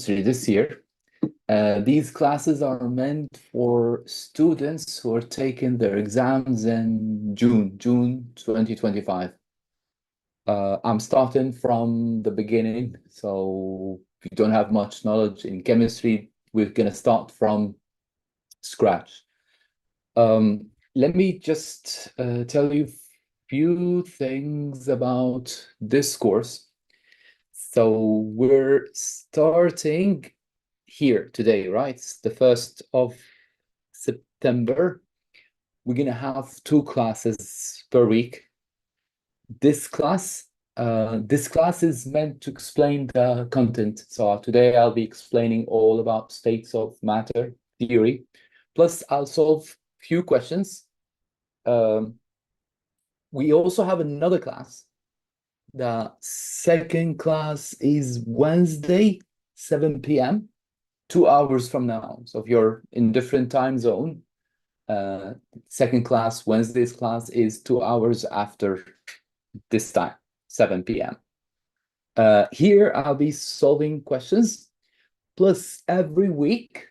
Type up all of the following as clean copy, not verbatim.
this year. These classes are meant for students who are taking their exams in June 2025. I'm starting from the beginning, so if you don't have much knowledge in chemistry, we're going to start from scratch. Let me just tell you a few things about this course. So we're starting here today, right? It's the 1st of September. We're gonna have 2 classes per week. This class is meant to explain the content. So today I'll be explaining all about states of matter theory. Plus I'll solve few questions. We also have another class. The second class is Wednesday, 7 p.m., 2 hours from now. So if you're in different time zone, second class, Wednesday's class is 2 hours after this time, 7 p.m. Here I'll be solving questions. Plus every week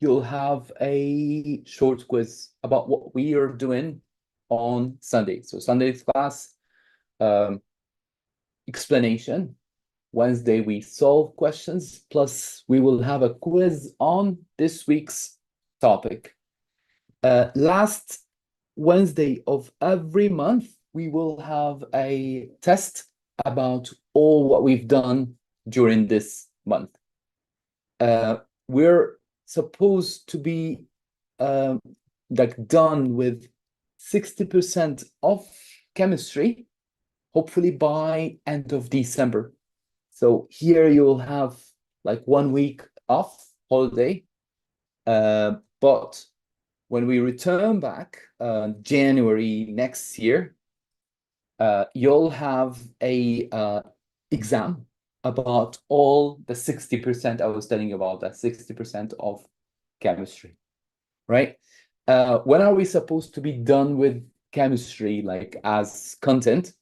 you'll have a short quiz about what we are doing on Sunday. So Sunday's class, explanation. Wednesday, we solve questions, plus we will have a quiz on this week's topic. Last Wednesday of every month, we will have a test about all what we've done during this month. We're supposed to be like done with 60% of chemistry, hopefully by end of December. So here you'll have like 1 week off holiday. But when we return back January next year, you'll have a exam about all the 60% I was telling you about, that 60% of chemistry, right? When are we supposed to be done with chemistry, like as content?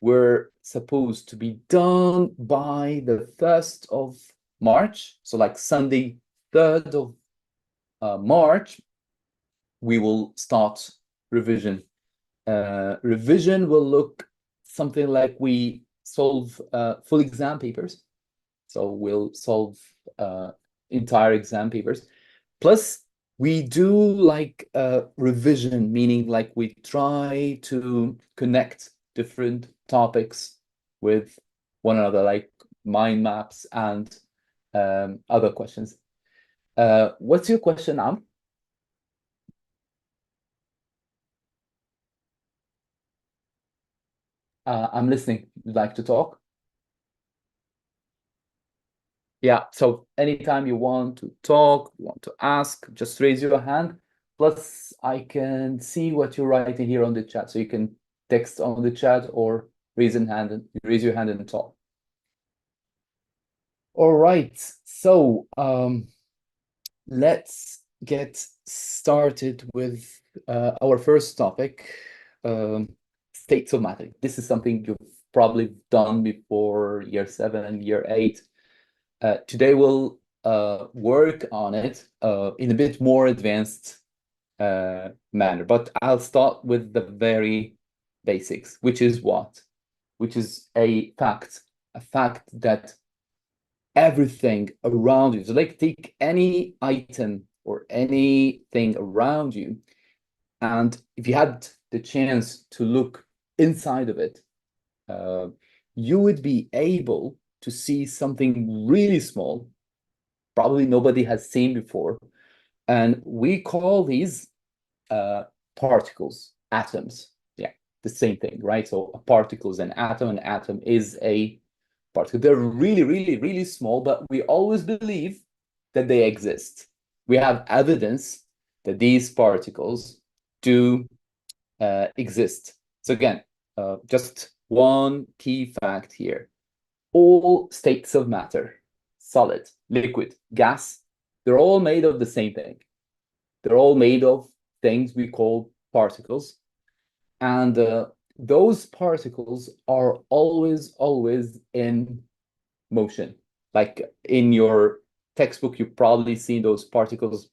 We're supposed to be done by the 1st of March. So like Sunday, 3rd of March, we will start revision. Revision will look something like we solve full exam papers. So we'll solve entire exam papers. Plus, we do like revision, meaning like we try to connect different topics with one another, like mind maps and other questions. What's your question, Am? I'm listening. You'd like to talk? Yeah, so anytime you want to talk, you want to ask, just raise your hand. Plus, I can see what you're writing here on the chat, so you can text on the chat or raise your hand and talk. All right, so let's get started with our first topic, states of matter. This is something you've probably done before year 7 and year 8. Today we'll work on it in a bit more advanced manner, but I'll start with the very basics, which is what? Which is a fact that everything around you, so like take any item or anything around you, and if you had the chance to look inside of it, you would be able to see something really small, probably nobody has seen before. And we call these particles, atoms. Yeah, the same thing, right? So a particle is an atom is a particle. They're really, really, really small, but we always believe that they exist. We have evidence that these particles do exist. So again, just one key fact here. All states of matter, solid, liquid, gas, they're all made of the same thing. They're all made of things we call particles. And those particles are always in motion. Like in your textbook, you've probably seen those particles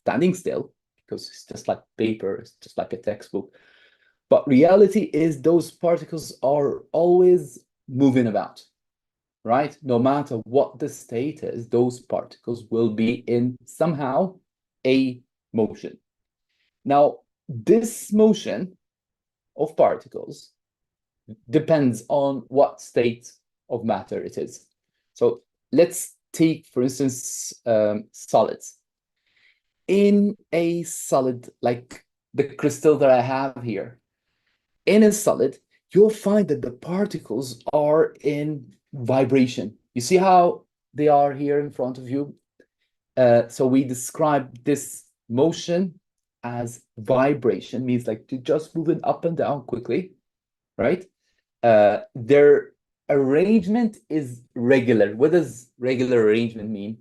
standing still because it's just like paper, it's just like a textbook. But reality is those particles are always moving about, right? No matter what the state is, those particles will be in somehow a motion. Now, this motion of particles depends on what state of matter it is. So let's take, for instance, solids. In a solid, like the crystal that I have here, in a solid, you'll find that the particles are in vibration. You see how they are here in front of you? So we describe this motion as vibration, means like to just moving up and down quickly, right? Their arrangement is regular. What does regular arrangement mean?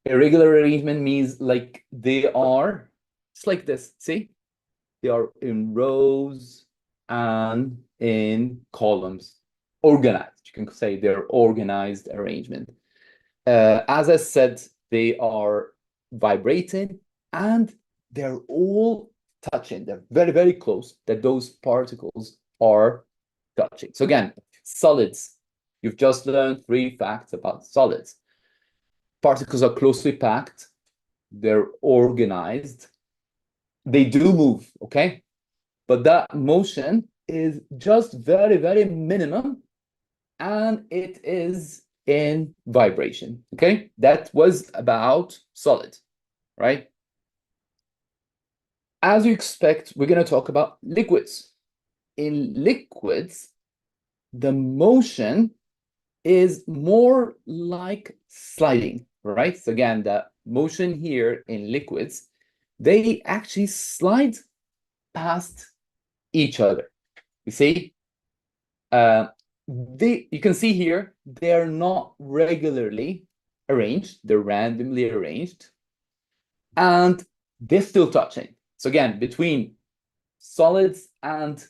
Irregular arrangement means like they are just like this. See? They are in rows and in columns, organized. You can say they're organized arrangement. As I said, they are vibrating and they're all touching. They're very, very close that those particles are touching. So again, solids. You've just learned 3 facts about solids. Particles are closely packed. They're organized. They do move, okay? But that motion is just very, very minimum, and it is in vibration, okay? That was about solid, right? As you expect, we're going to talk about liquids. In liquids, the motion is more like sliding, right? So again, the motion here in liquids, they actually slide past each other. You see? You can see here, they're not regularly arranged, they're randomly arranged, and they're still touching. So again, between solids and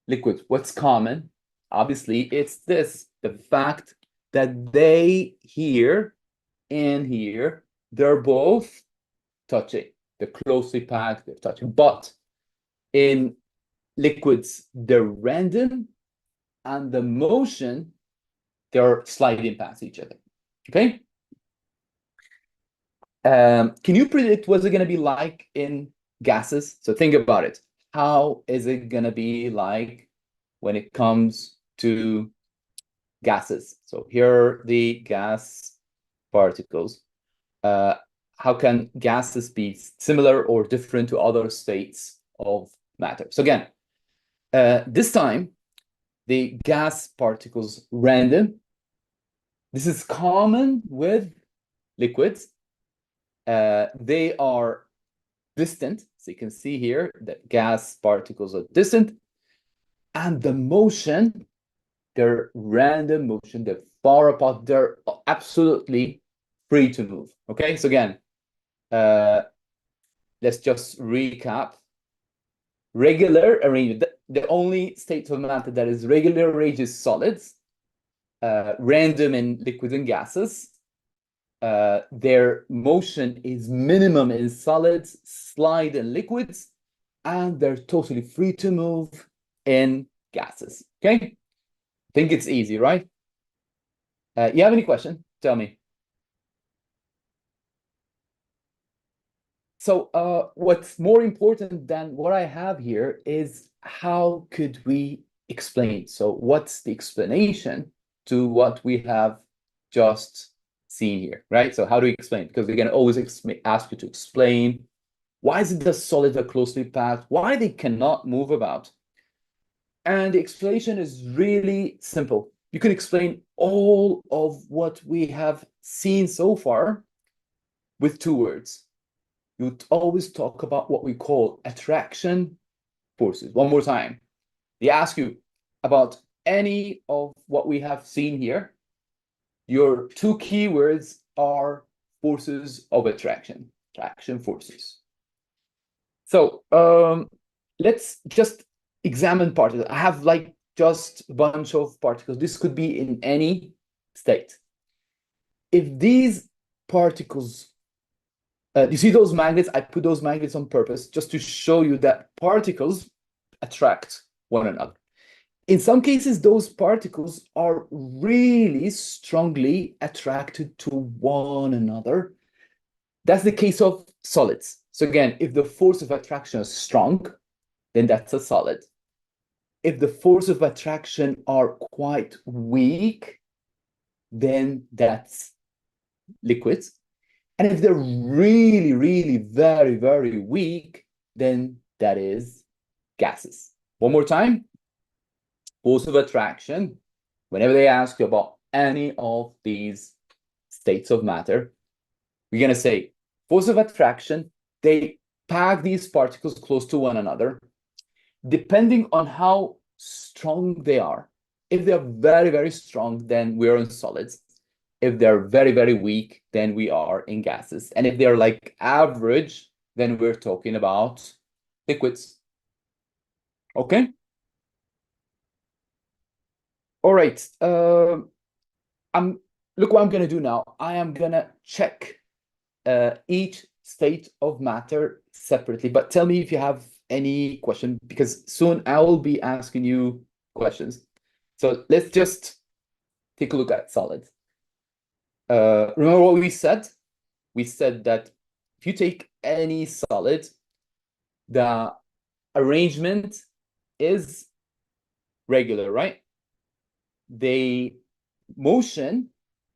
liquids, what's common? Obviously, it's this, the fact that they here and here, they're both touching. They're closely packed, they're touching. But in liquids, they're random, and the motion, they're sliding past each other, okay? Can you predict what's it going to be like in gases? So think about it. How is it going to be like when it comes to gases? So here are the gas particles. How can gases be similar or different to other states of matter? So again, this time, the gas particles random. This is common with liquids. They are distant. So you can see here that gas particles are distant. And the motion, they're random motion. They're far apart. They're absolutely free to move. Okay, so again, let's just recap. Regular arrangement. The only state of matter that is regular arranged is solids. Random in liquids and gases. Their motion is minimum in solids, slide in liquids, and they're totally free to move in gases. Okay? I think it's easy, right? You have any question? Tell me. So what's more important than what I have here is how could we explain? So what's the explanation to what we have just seen here, right? So how do we explain? Because we're going to always ask you to explain why is it the solids are closely packed, why they cannot move about. And the explanation is really simple. You can explain all of what we have seen so far with 2 words. You always talk about what we call attraction forces. One more time. They ask you about any of what we have seen here. Your 2 keywords are forces of attraction, attraction forces. So let's just examine particles. I have like just a bunch of particles. This could be in any state. If these particles, you see those magnets? I put those magnets on purpose just to show you that particles attract one another. In some cases, those particles are really strongly attracted to one another. That's the case of solids. So again, if the force of attraction is strong, then that's a solid. If the force of attraction are quite weak, then that's liquids. And if they're really, really very, very weak, then that is gases. One more time. Force of attraction, whenever they ask you about any of these states of matter, we're going to say force of attraction, they pack these particles close to one another, depending on how strong they are. If they're very, very strong, then we're in solids. If they're very, very weak, then we are in gases. And if they're like average, then we're talking about liquids. Okay? All right. Look what I'm going to do now. I am going to check each state of matter separately. But tell me if you have any question, because soon I will be asking you questions. So let's just take a look at solids. Remember what we said? We said that if you take any solid, the arrangement is regular, right? The motion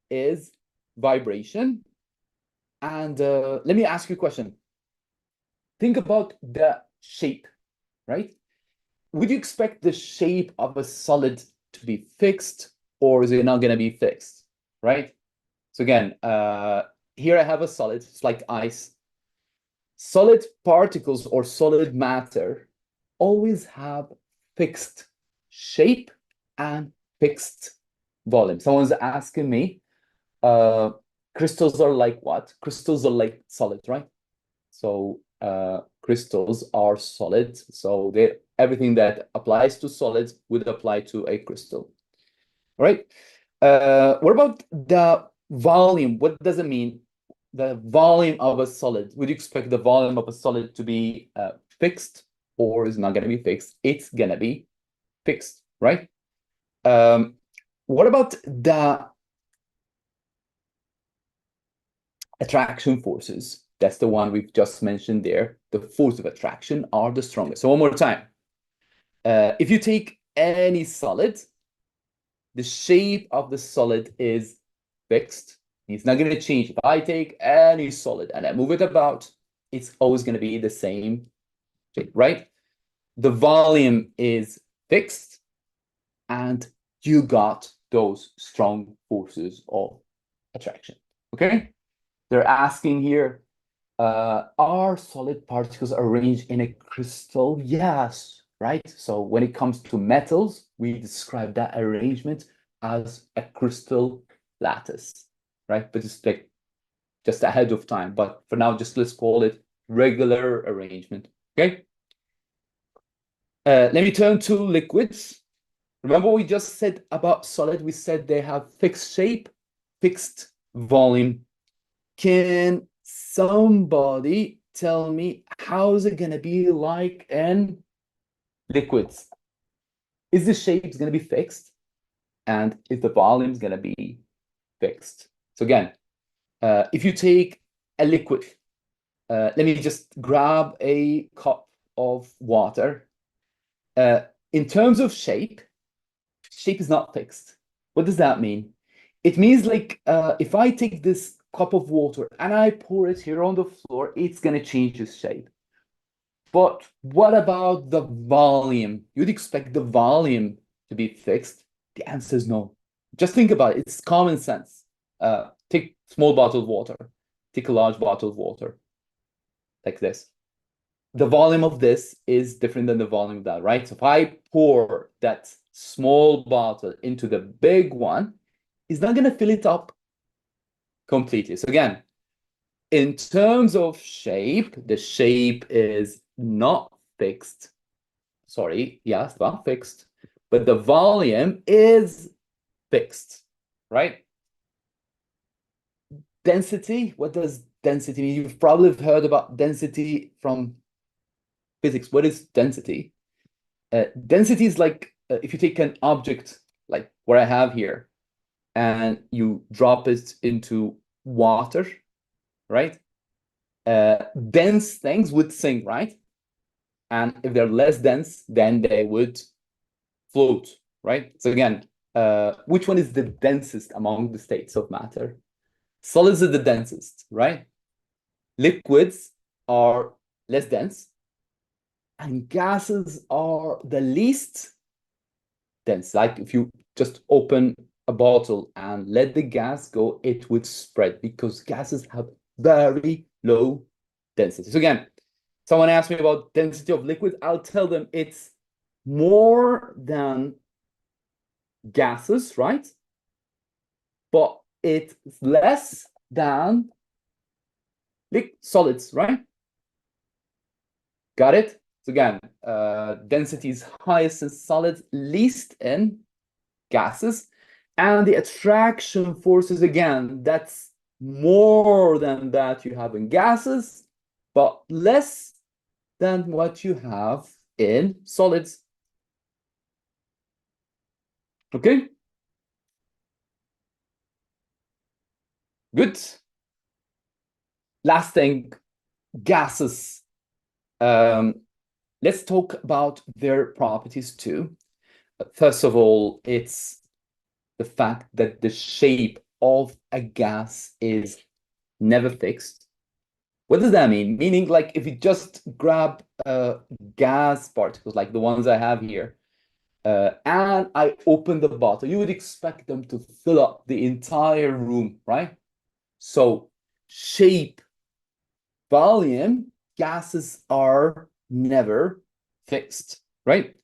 is vibration. And let me ask you a question. Think about the shape, right? Would you expect the shape of a solid to be fixed, or is it not going to be fixed, right? So again, here I have a solid, it's like ice. Solid particles or solid matter always have fixed shape and fixed volume. Someone's asking me, crystals are like what? Crystals are like solids, right? So crystals are solid. So everything that applies to solids would apply to a crystal. All right. What about the volume? What does it mean? The volume of a solid. Would you expect the volume of a solid to be fixed, or is it not going to be fixed? It's going to be fixed, right? What about the attraction forces? That's the one we've just mentioned there. The force of attraction are the strongest. So one more time. If you take any solid, the shape of the solid is fixed. It's not going to change. If I take any solid and I move it about, it's always going to be the same shape, right? The volume is fixed, and you got those strong forces of attraction, okay? They're asking here, are solid particles arranged in a crystal? Yes, right? So when it comes to metals, we describe that arrangement as a crystal lattice, right? But it's like just ahead of time. But for now, just let's call it regular arrangement, okay? Let me turn to liquids. Remember what we just said about solid? We said they have fixed shape, fixed volume. Can somebody tell me how is it going to be like in liquids? Is the shape going to be fixed? And is the volume going to be fixed? So again, if you take a liquid, let me just grab a cup of water. In terms of shape is not fixed. What does that mean? It means like if I take this cup of water and I pour it here on the floor, it's going to change its shape. But what about the volume? You'd expect the volume to be fixed. The answer is no. Just think about it. It's common sense. Take small bottle of water. Take a large bottle of water. Like this. The volume of this is different than the volume of that, right? So if I pour that small bottle into the big one, it's not going to fill it up completely. So again, in terms of shape, the shape is not fixed. Sorry, yes, not fixed, but the volume is fixed, right? density, what does density mean? You've probably heard about density from physics. What is density? Density is like if you take an object like what I have here and you drop it into water, right? Dense things would sink, right? And if they're less dense, then they would float, right? So again, which one is the densest among the states of matter? Solids are the densest, right? Liquids are less dense, and gases are the least dense. Like if you just open a bottle and let the gas go, it would spread because gases have very low density. So again, someone asked me about density of liquid, I'll tell them it's more than gases, right? But it's less than solids, right? Got it? So again, density is highest in solids, least in gases. And the attraction forces, again, that's more than that you have in gases, but less than what you have in solids. Okay? Good. Last thing, gases. Let's talk about their properties too. First of all, it's the fact that the shape of a gas is never fixed. What does that mean? Meaning, like, if you just grab gas particles, like the ones I have here, and I open the bottle, you would expect them to fill up the entire room, right? So, shape, volume, gases are never fixed, right?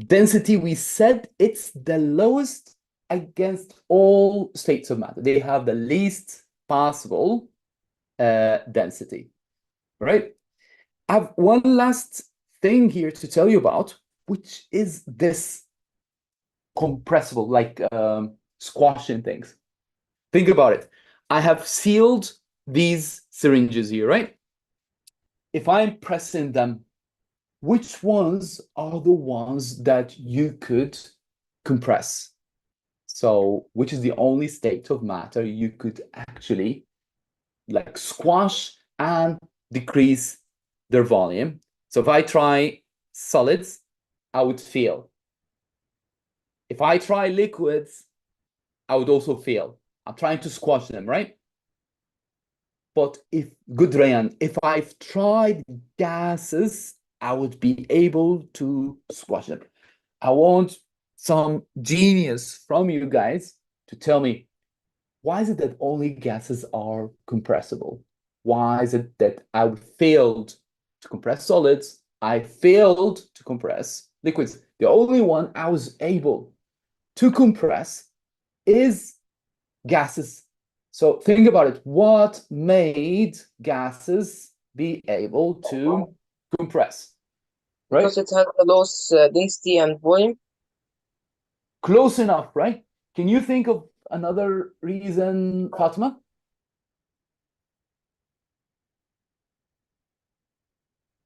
Density, we said it's the lowest against all states of matter. They have the least possible density, right? I have one last thing here to tell you about, which is this compressible, like squashing things. Think about it. I have sealed these syringes here, right? If I'm pressing them, which ones are the ones that you could compress? So, which is the only state of matter you could actually like squash and decrease their volume. So if I try solids, I would fail. If I try liquids, I would also fail. I'm trying to squash them, right? But good Rayan, if I've tried gases, I would be able to squash them. I want some genius from you guys to tell me, why is it that only gases are compressible? Why is it that I failed to compress solids? I failed to compress liquids. The only one I was able to compress is gases. So think about it. What made gases be able to compress? Right? Because it has the lowest density and volume. Close enough, right? Can you think of another reason, Fatima?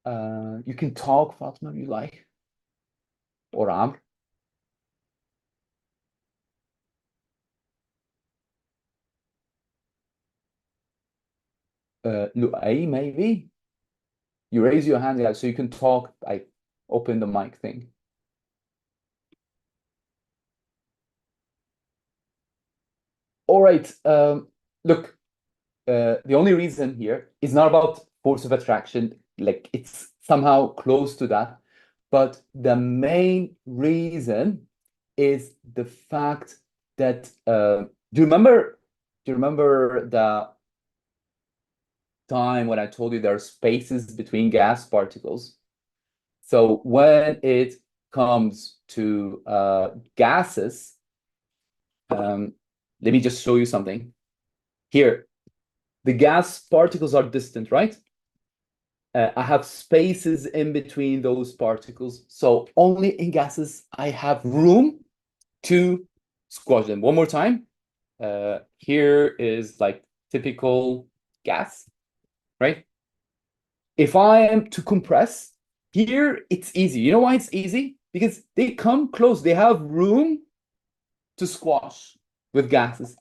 You can talk, Fatima, if you like, or Amr. Lu'ay, maybe? You raise your hand, so you can talk. I open the mic thing. All right. Look, the only reason here is not about force of attraction. Like it's somehow close to that. But the main reason is the fact that do you remember the time when I told you there are spaces between gas particles? So when it comes to gases, let me just show you something. Here, the gas particles are distant, right? I have spaces in between those particles. So only in gases, I have room to squash them. One more time. Here is like typical gas, right? If I am to compress, here it's easy. You know why it's easy? Because they come close. They have room to squash with gases.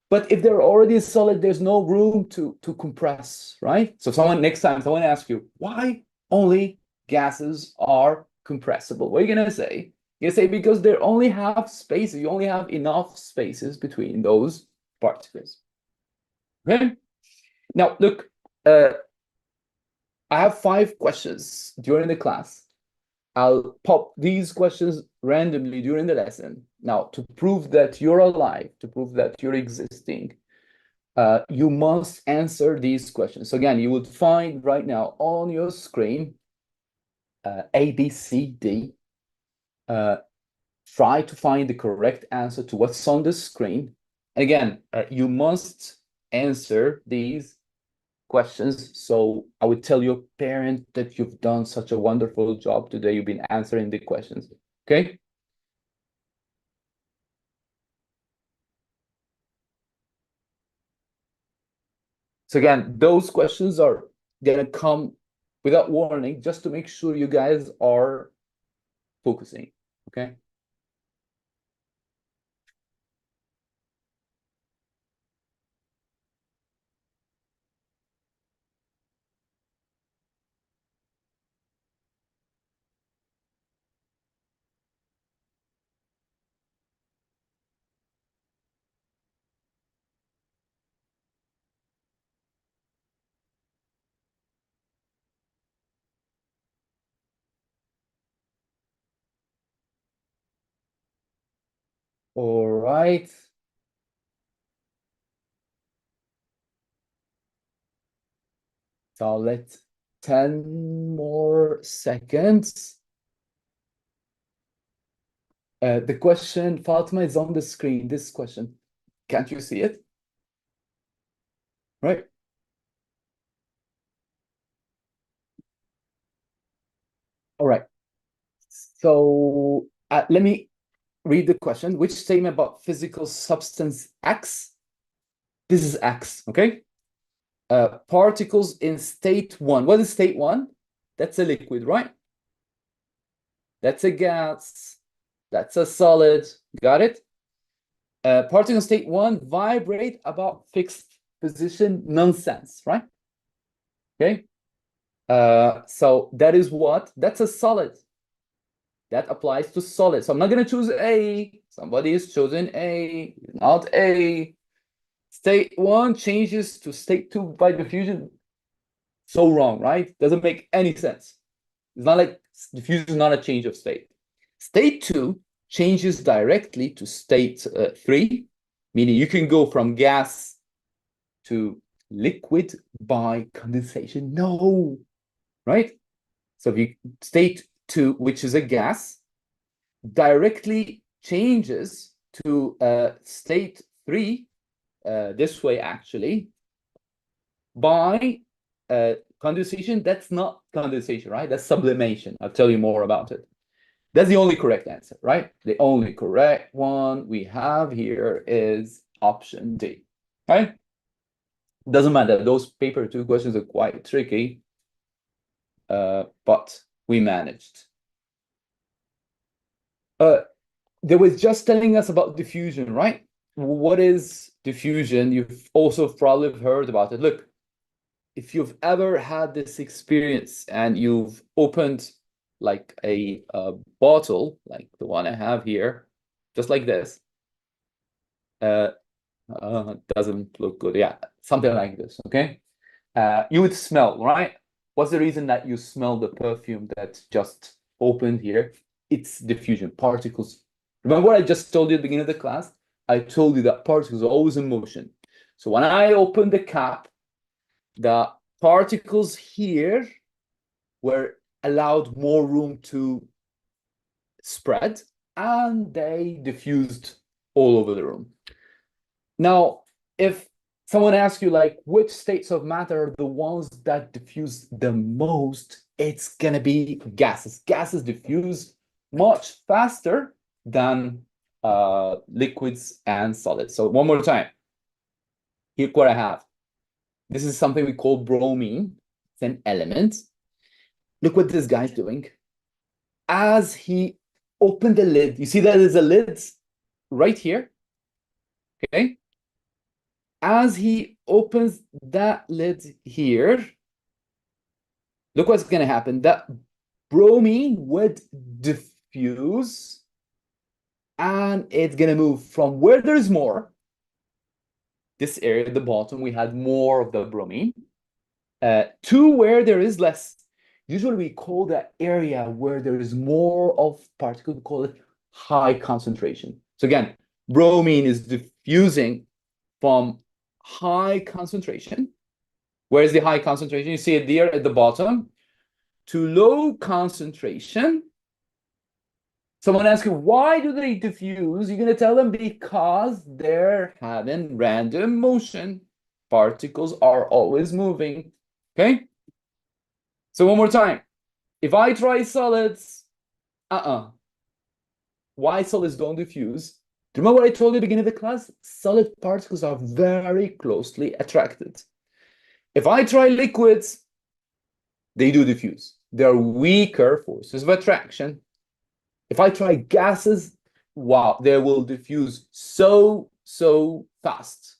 But if they're already solid, there's no room to compress, right? So next time someone asks you, why only gases are compressible? What are you gonna say? You're gonna say because they only have spaces, you only have enough spaces between those particles. Okay? Now look, I have 5 questions during the class. I'll pop these questions randomly during the lesson. Now, to prove that you're alive, to prove that you're existing, you must answer these questions. So again, you would find right now on your screen A, B, C, D. Try to find the correct answer to what's on the screen. And again, you must answer these questions. So I would tell your parent that you've done such a wonderful job today. You've been answering the questions. Okay? So again, those questions are gonna come without warning, just to make sure you guys are focusing. Okay? All right. So let's 10 more seconds. The question, Fatima, is on the screen. This question. Can't you see it? Right? All right. So let me read the question. Which statement about physical substance X? This is X, okay? Particles in state 1. What is state 1? That's a liquid, right? That's a gas. That's a solid. Got it? Particle state 1 vibrate about fixed position, nonsense, right? Okay. So that is what? That's a solid. That applies to solid. So I'm not going to choose A. Somebody is choosing A, not A. State 1 changes to state 2 by diffusion. So wrong, right? Doesn't make any sense. It's not like diffusion is not a change of state. State 2 changes directly to state 3, meaning you can go from gas to liquid by condensation. No, right? So if you state 2, which is a gas, directly changes to state 3, this way actually, by condensation. That's not condensation, right? That's sublimation. I'll tell you more about it. That's the only correct answer, right? The only correct one we have here is option D, right? Doesn't matter. Those paper 2 questions are quite tricky, but we managed. They was just telling us about diffusion, right? What is diffusion? You've also probably heard about it. Look, if you've ever had this experience and you've opened like a bottle, like the one I have here, just like this, doesn't look good. Yeah, something like this, okay? You would smell, right? What's the reason that you smell the perfume that just opened here? It's diffusion, particles. Remember what I just told you at the beginning of the class? I told you that particles are always in motion. So when I open the cap, the particles here were allowed more room to spread, and they diffused all over the room. Now, if someone asks you, like, which states of matter are the ones that diffuse the most, it's gonna be gases. Gases diffuse much faster than liquids and solids. So one more time. Here what I have. This is something we call bromine. It's an element. Look what this guy's doing. As he opened the lid, you see that there's a lid right here. Okay. As he opens that lid here, look what's going to happen. That bromine would diffuse, and it's going to move from where there's more, this area at the bottom, we had more of the bromine, to where there is less. Usually we call that area where there is more of particles, we call it high concentration. So again, bromine is diffusing from high concentration. Where's the high concentration? You see it there at the bottom. To low concentration. Someone asks you, why do they diffuse? You're going to tell them because they're having random motion. Particles are always moving. Okay? So one more time. If I try solids, why solids don't diffuse? Do you remember what I told you at the beginning of the class? Solid particles are very closely attracted. If I try liquids, they do diffuse. They're weaker forces of attraction. If I try gases, wow, they will diffuse so fast.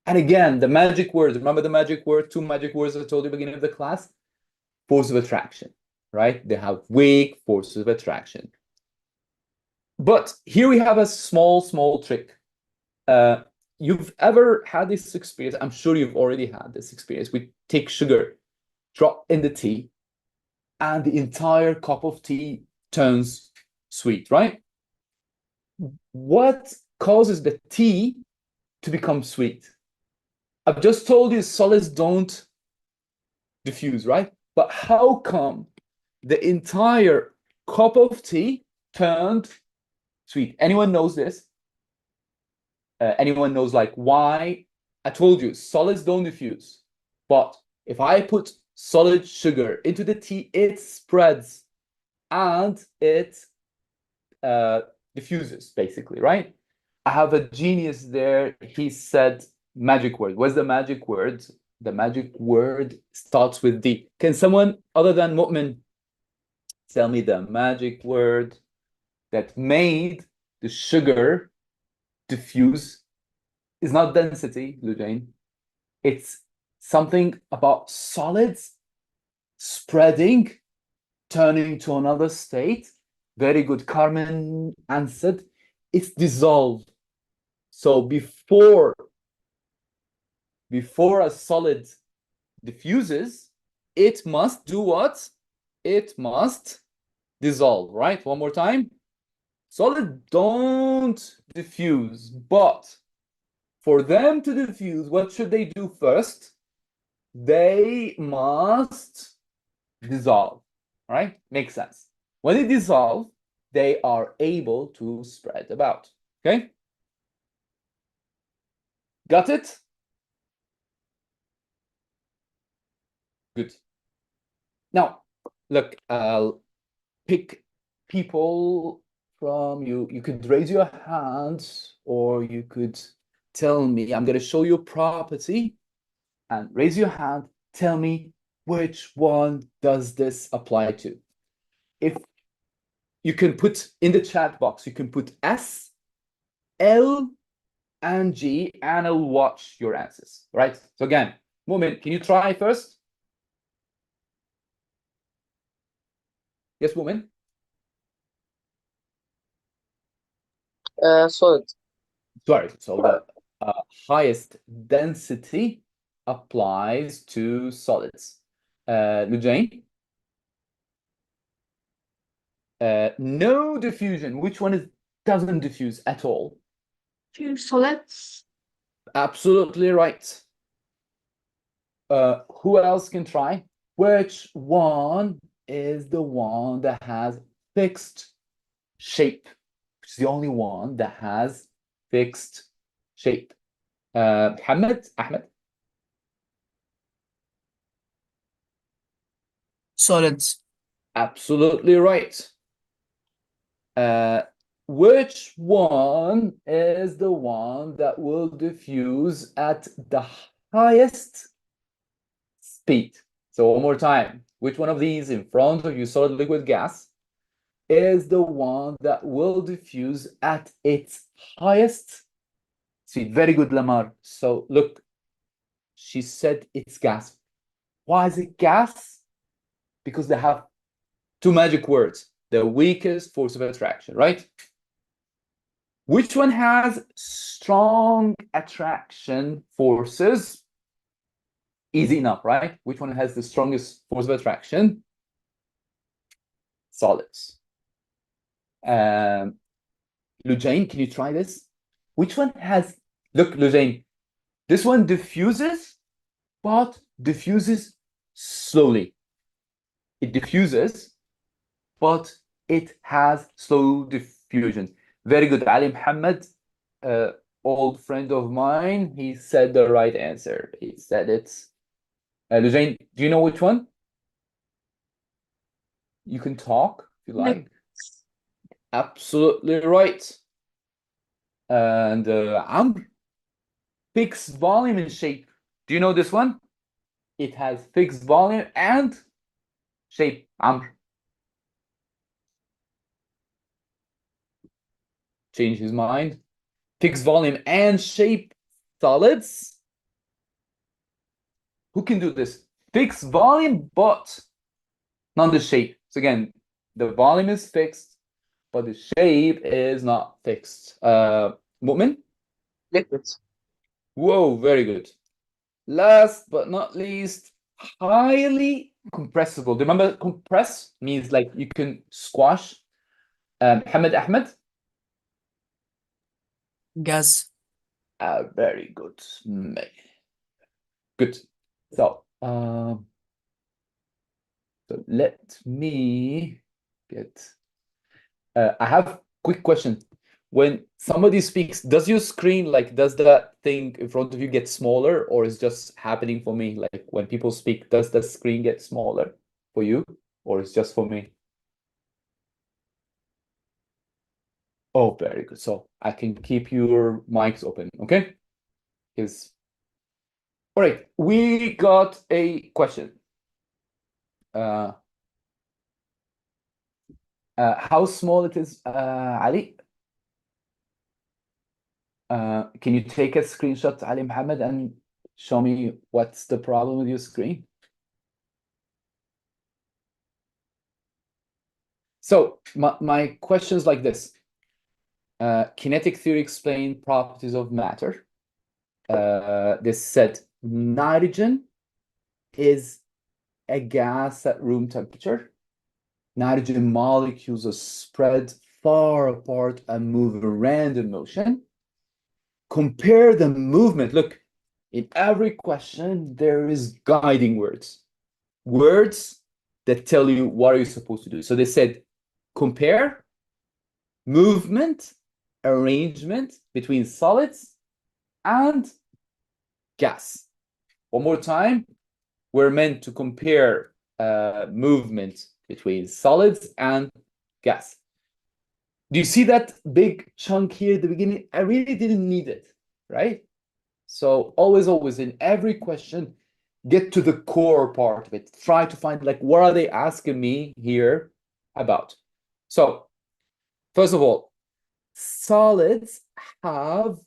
And again, the magic words, remember the magic word, 2 magic words I told you at the beginning of the class? Force of attraction, right? They have weak forces of attraction. But here we have a small trick. You've ever had this experience? I'm sure you've already had this experience. We take sugar, drop in the tea, and the entire cup of tea turns sweet, right? What causes the tea to become sweet? I've just told you solids don't diffuse, right? But how come the entire cup of tea turned sweet? Anyone knows this? Anyone knows like why? I told you solids don't diffuse, but if I put solid sugar into the tea, it spreads and it diffuses, basically, right? I have a genius there. He said magic word. What's the magic word? The magic word starts with D. Can someone other than Mu'min tell me the magic word that made the sugar diffuse? It's not density, Lujain. It's something about solids spreading, turning to another state. Very good. Carmen answered. It's dissolved. So before a solid diffuses, it must do what? It must dissolve, right? One more time. Solid don't diffuse, but for them to diffuse, what should they do first? They must dissolve, right? Makes sense. When they dissolve, they are able to spread about, okay? Got it? Good. Now, look, I'll pick people from you. You could raise your hand or you could tell me, I'm going to show you a property and raise your hand. Tell me which one does this apply to. If you can put in the chat box, you can put S, L, and G, and I'll watch your answers, right? So again, Mu'min, can you try first? Yes, Mu'min? Solid. Sorry, so the highest density applies to solids. Lujain? No diffusion. Which one doesn't diffuse at all? Few solids. Absolutely right. Who else can try? Which one is the one that has fixed shape? Which is the only one that has fixed shape? Ahmed? Solids. Absolutely right. which one is the one that will diffuse at the highest speed? So one more time, which one of these in front of you, solid, liquid, gas, is the one that will diffuse at its highest speed? Very good, Lamar. So look, she said it's gas. Why is it gas? Because they have two magic words: the weakest force of attraction, right? Which one has strong attraction forces? Easy enough, right? Which one has the strongest force of attraction? Solids. Lujain, can you try this? Which one has, look, Lujain, this one diffuses, but diffuses slowly. It diffuses, but it has slow diffusion. Very good. Ali Muhammad, old friend of mine, he said the right answer. He said it's Lujain, do you know which one? You can talk if you like. Absolutely right. And Amr, fixed volume and shape. Do you know this one? It has fixed volume and shape. Amr. Change his mind. Fixed volume and shape solids. Who can do this? Fixed volume, but not the shape. So again, the volume is fixed, but the shape is not fixed. Mu'min? Liquids. Whoa, very good. Last but not least, highly compressible. Do you remember compress means like you can squash? Hamid Ahmed? Gas. Very good. Good. So, so let me get. I have quick question. When somebody speaks, does your screen, like, does that thing in front of you get smaller, or is just happening for me? Like when people speak, does the screen get smaller for you, or it's just for me? Oh, very good. So I can keep your mics open, okay? Because all right, we got a question. How small it is, Ali? Can you take a screenshot, Ali Muhammad, and show me what's the problem with your screen? So my question is like this. Kinetic theory explained properties of matter. This said nitrogen is a gas at room temperature. Nitrogen molecules are spread far apart and move in random motion. Compare the movement. Look, in every question, there is guiding words. Words that tell you what are you supposed to do. So they said, compare movement, arrangement between solids and gas. One more time, we're meant to compare movement between solids and gas. Do you see that big chunk here at the beginning? I really didn't need it, right? So always in every question, get to the core part of it. Try to find like, what are they asking me here about? So first of all, solids have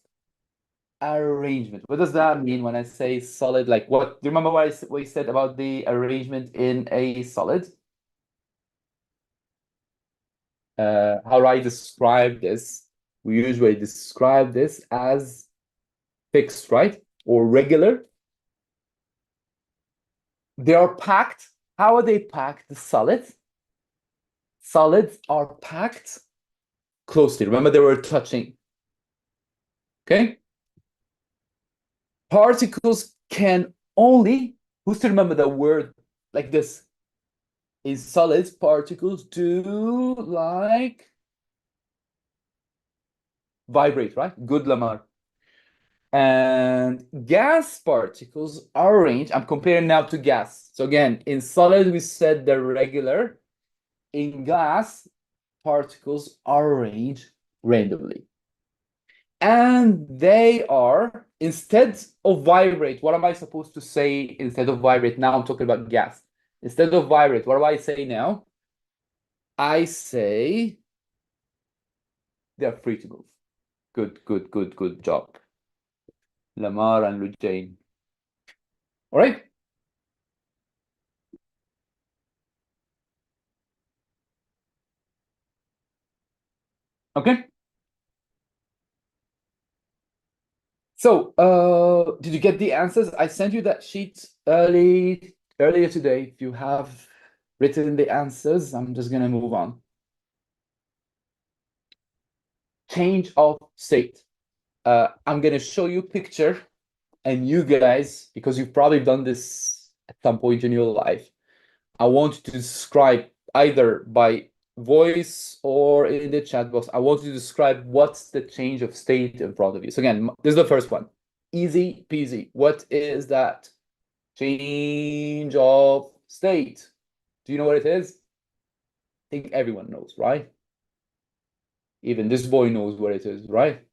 arrangement. What does that mean when I say solid? Like what, do you remember what we said about the arrangement in a solid? How do I describe this? We usually describe this as fixed, right? Or regular. They are packed. How are they packed? The solids. Solids are packed closely. Remember, they were touching. Okay? Particles can only, who's to remember the word like this? In solids, particles do like vibrate, right? Good, Lamar. And gas particles are arranged. I'm comparing now to gas. So again, in solid, we said they're regular. In gas, particles are arranged randomly. And they are, instead of vibrate, what am I supposed to say instead of vibrate? Now I'm talking about gas. Instead of vibrate, what do I say now? I say they're free to move. Good job. Lamar and Lujain. All right. Okay. So, did you get the answers? I sent you that sheet earlier today. If you have written the answers, I'm just gonna move on. Change of state. I'm gonna show you a picture, and you guys, because you've probably done this at some point in your life, I want you to describe either by voice or in the chat box. I want you to describe what's the change of state in front of you. So again, this is the first one. Easy peasy. What is that? Change of state. Do you know what it is? I think everyone knows, right? Even this boy knows what it is, right?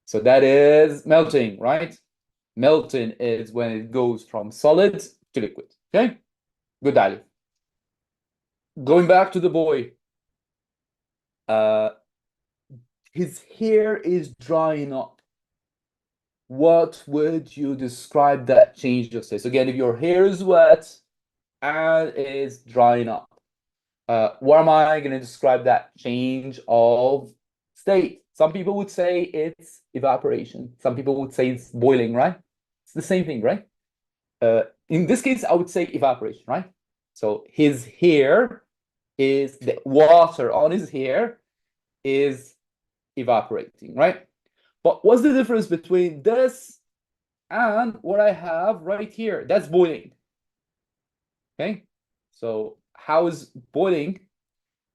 So that is melting, right? Melting is when it goes from solid to liquid. Okay? Good, Ali. Going back to the boy. His hair is drying up. What would you describe that change of state? So again, if your hair is wet and is drying up, what am I going to describe that change of state? Some people would say it's evaporation. Some people would say it's boiling, right? It's the same thing, right? In this case, I would say evaporation, right? So his hair is, the water on his hair is evaporating, right? But what's the difference between this and what I have right here? That's boiling. Okay, so how is boiling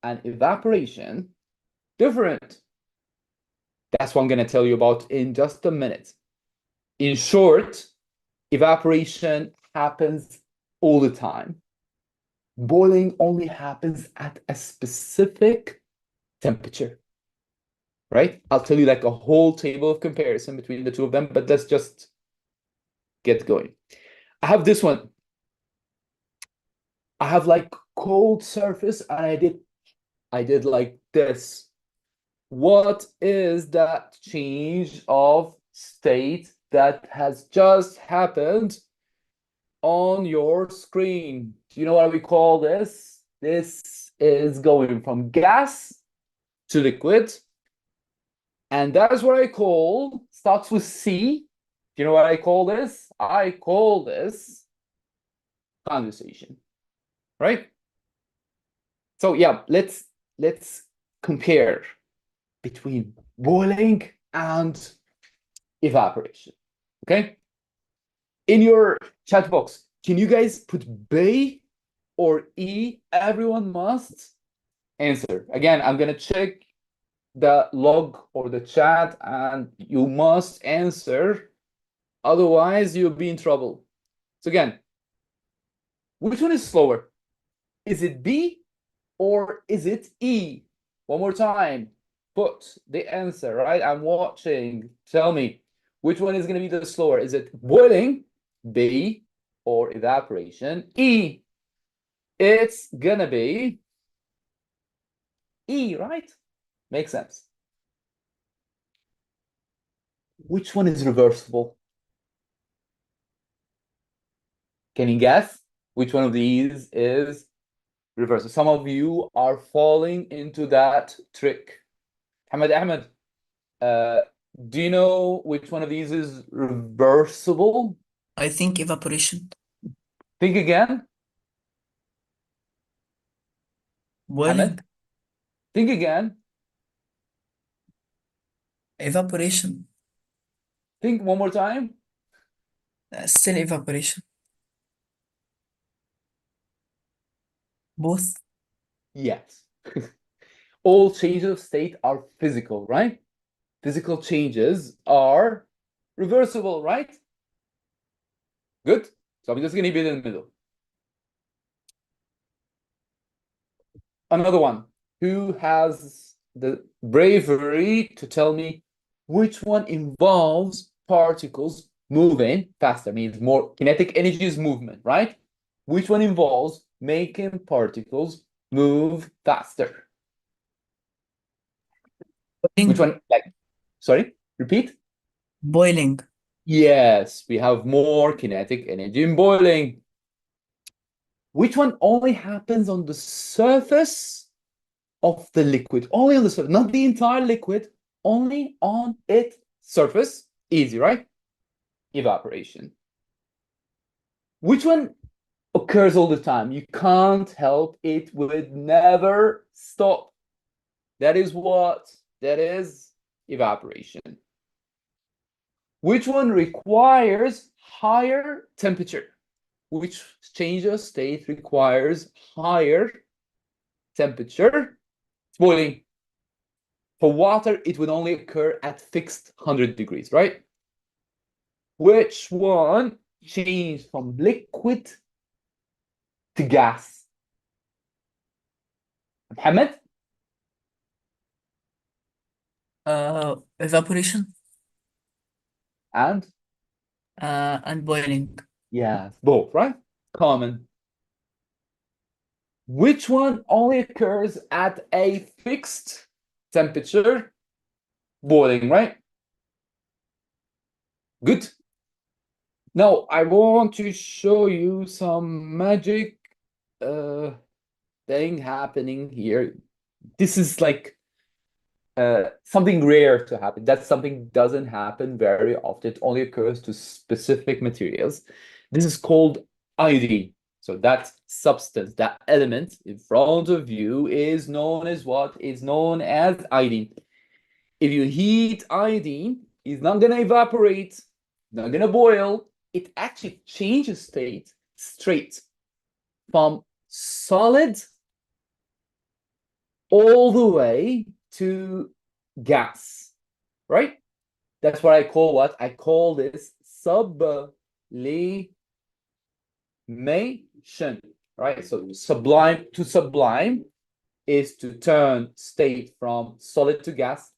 and evaporation different? That's what I'm going to tell you about in just a minute. In short, evaporation happens all the time. Boiling only happens at a specific temperature, right? I'll tell you like a whole table of comparison between the two of them, but let's just get going. I have this one. I have like cold surface and I did like this. What is that change of state that has just happened on your screen? Do you know what we call this? This is going from gas to liquid. And that is what I call, starts with C. Do you know what I call this? I call this condensation, right? So yeah, let's compare between boiling and evaporation. Okay? In your chat box, can you guys put B or E? Everyone must answer. Again, I'm gonna check the log or the chat and you must answer. Otherwise, you'll be in trouble. So again, which one is slower? Is it B or is it E? One more time. Put the answer, right? I'm watching. Tell me, which one is going to be the slower? Is it boiling, B, or evaporation, E? It's going to be E, right? Makes sense. Which one is reversible? Can you guess which one of these is reversible? Some of you are falling into that trick. Ahmed, do you know which one of these is reversible? I think evaporation. Think again. Boiling. Ahmed, think again. Evaporation. Think one more time. Still evaporation. Both. Yes. All changes of state are physical, right? Physical changes are reversible, right? Good. So I'm just going to be in the middle. Another one. Who has the bravery to tell me which one involves particles moving faster, means more kinetic energy is movement, right? Which one involves making particles move faster? Which one, like, sorry, repeat? Boiling. Yes, we have more kinetic energy in boiling. Which one only happens on the surface of the liquid? Only on the surface, not the entire liquid, only on its surface. Easy, right? Evaporation. Which one occurs all the time? You can't help it, would never stop. That is what? That is evaporation. Which one requires higher temperature? Which change of state requires higher temperature? It's boiling. For water, it would only occur at fixed 100 degrees, right? Which one changed from liquid to gas? Mohammed? Evaporation And and boiling. yeah, both, right? Common. Which one only occurs at a fixed temperature? Boiling, right? Good. Now, I want to show you some magic thing happening here. This is like something rare to happen. That something doesn't happen very often. It only occurs to specific materials. This is called iodine. So that substance, that element in front of you is known as what? Is known as iodine. If you heat iodine, it's not going to evaporate, not going to boil. It actually changes state straight from solid all the way to gas, right? That's what I call what? I call this sublimation, right? So sublime to sublime is to turn state from solid to gas.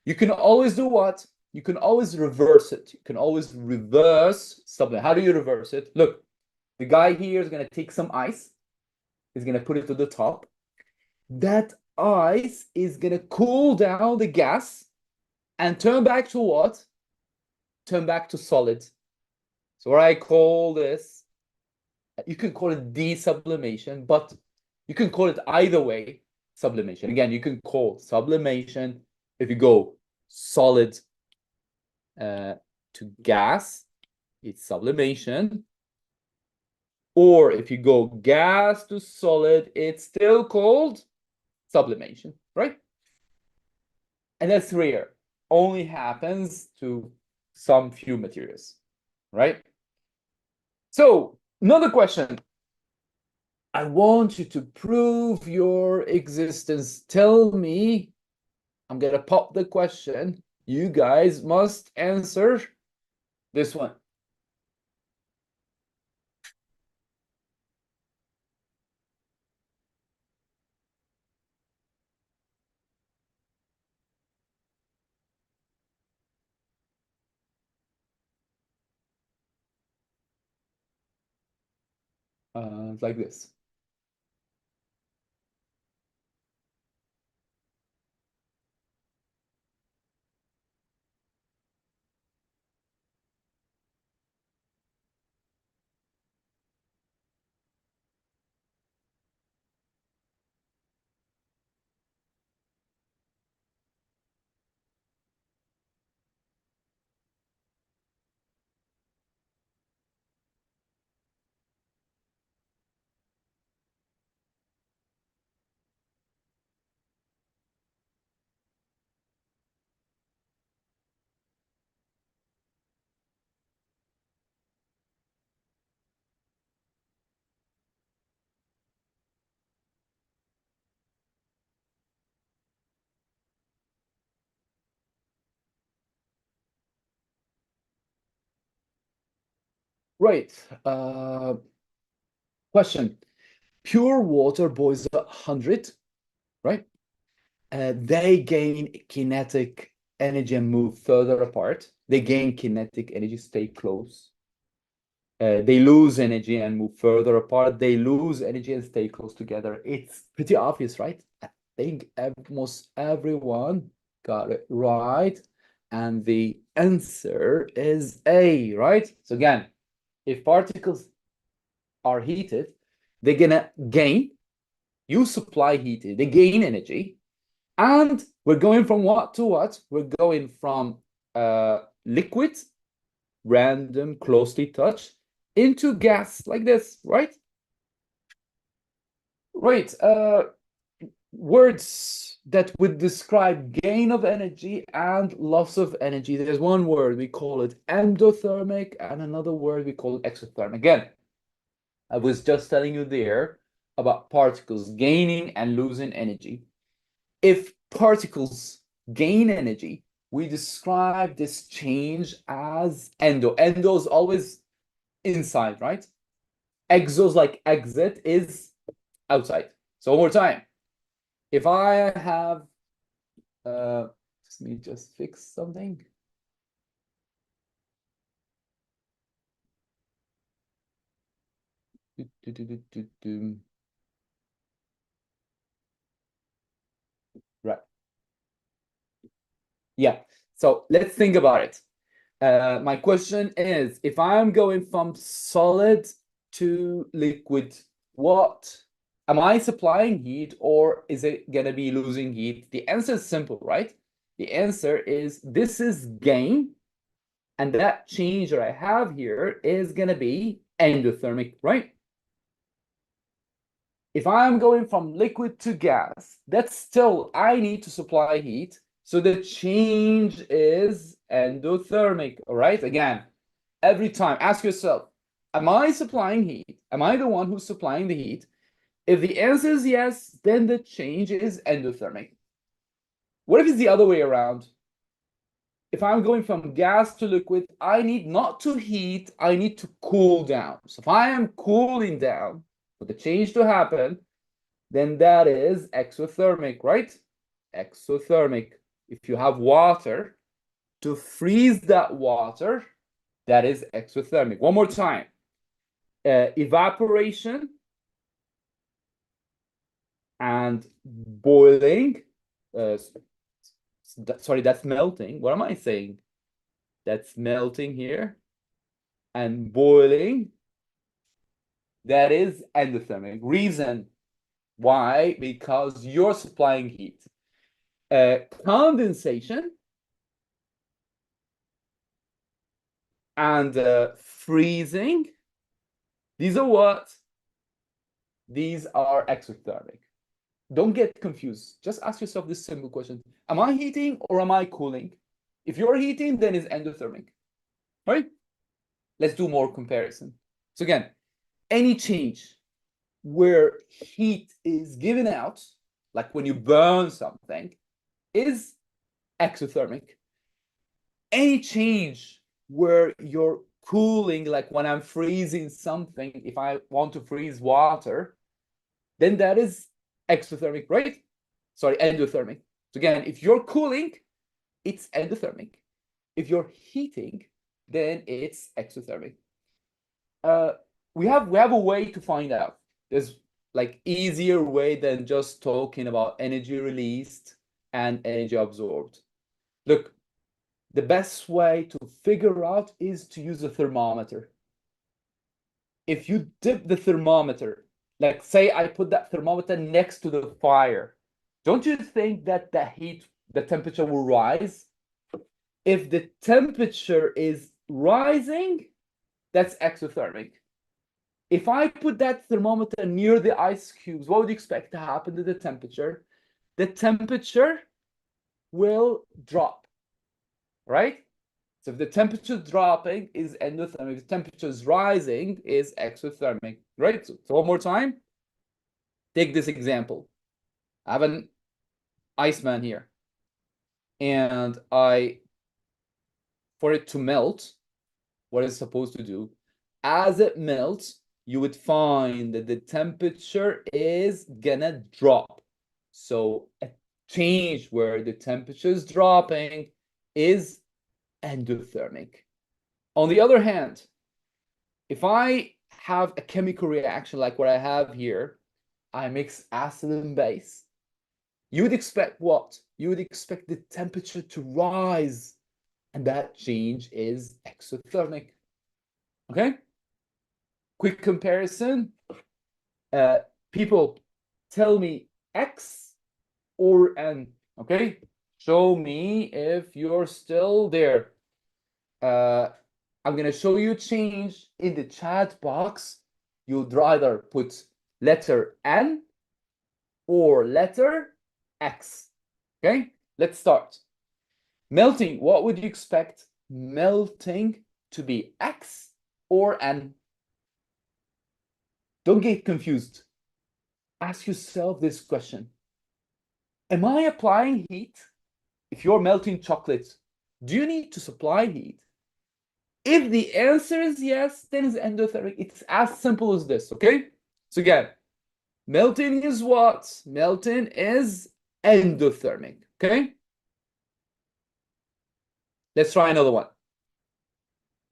You can always do what? You can always reverse it. You can always reverse something. How do you reverse it? Look, the guy here is going to take some ice. He's going to put it to the top. That ice is going to cool down the gas and turn back to what? Turn back to solid. So what I call this, you can call it desublimation, but you can call it either way, sublimation. Again, you can call sublimation if you go solid to gas, it's sublimation. Or if you go gas to solid, it's still called sublimation, right? And that's rare. Only happens to some few materials, right? So, another question. I want you to prove your existence. Tell me, I'm gonna pop the question. You guys must answer this one. Like this. Right. Question. Pure water boils at 100, right? they gain kinetic energy and move further apart. They gain kinetic energy, stay close. They lose energy and move further apart. They lose energy and stay close together. It's pretty obvious, right? I think almost everyone got it right. And the answer is A, right? So again, if particles are heated, they're gonna gain. You supply heat, they gain energy. And we're going from what to what? We're going from liquid, random, closely touched, into gas like this, right? Right. Words that would describe gain of energy and loss of energy. There's one word, we call it endothermic, and another word we call it exothermic. Again, I was just telling you there about particles gaining and losing energy. If particles gain energy, we describe this change as endo. Endo is always inside, right? Exos, like exit, is outside. So one more time. If I have, let me just fix something. Right. Yeah. So let's think about it. My question is, if I'm going from solid to liquid, what am I supplying heat, or is it gonna be losing heat? The answer is simple, right? The answer is this is gain, and that change that I have here is gonna be endothermic, right? If I'm going from liquid to gas, that's still, I need to supply heat. So the change is endothermic, all right? Again, every time, ask yourself, am I supplying heat? Am I the one who's supplying the heat? If the answer is yes, then the change is endothermic. What if it's the other way around? If I'm going from gas to liquid, I need not to heat, I need to cool down. So if I am cooling down for the change to happen, then that is exothermic, right? Exothermic. If you have water, to freeze that water, that is exothermic. One more time. Evaporation and boiling. Sorry, that's melting. What am I saying? That's melting here. And boiling, that is endothermic. Reason why? Because you're supplying heat. Condensation and freezing, these are what? These are exothermic. Don't get confused. Just ask yourself this simple question. Am I heating or am I cooling? If you're heating, then it's endothermic, right? Let's do more comparison. So again, any change where heat is given out, like when you burn something, is exothermic. Any change where you're cooling, like when I'm freezing something, if I want to freeze water, then that is exothermic, right? Sorry, endothermic. So again, if you're cooling, it's endothermic. If you're heating, then it's exothermic. We have a way to find out. There's like easier way than just talking about energy released and energy absorbed. Look, the best way to figure out is to use a thermometer. If you dip the thermometer, like say I put that thermometer next to the fire, don't you think that the temperature will rise? If the temperature is rising, that's exothermic. If I put that thermometer near the ice cubes, what would you expect to happen to the temperature? The temperature will drop, right? So if the temperature is dropping is endothermic, if the temperature is rising is exothermic, right? So one more time, take this example. I have an iceman here, and for it to melt, what it's supposed to do, as it melts, you would find that the temperature is gonna drop. So change where the temperature is dropping is endothermic. On the other hand, if I have a chemical reaction like what I have here, I mix acid and base, you would expect what? You would expect the temperature to rise, and that change is exothermic. Okay? Quick comparison. People, tell me X or N. Okay? Show me if you're still there. I'm going to show you a change in the chat box. You'd either put letter N or letter X. Okay, let's start. Melting, what would you expect melting to be, X or N? Don't get confused. Ask yourself this question. Am I applying heat? If you're melting chocolate, do you need to supply heat? If the answer is yes, then it's endothermic. It's as simple as this, okay? So again, melting is what? Melting is endothermic, okay? Let's try another one.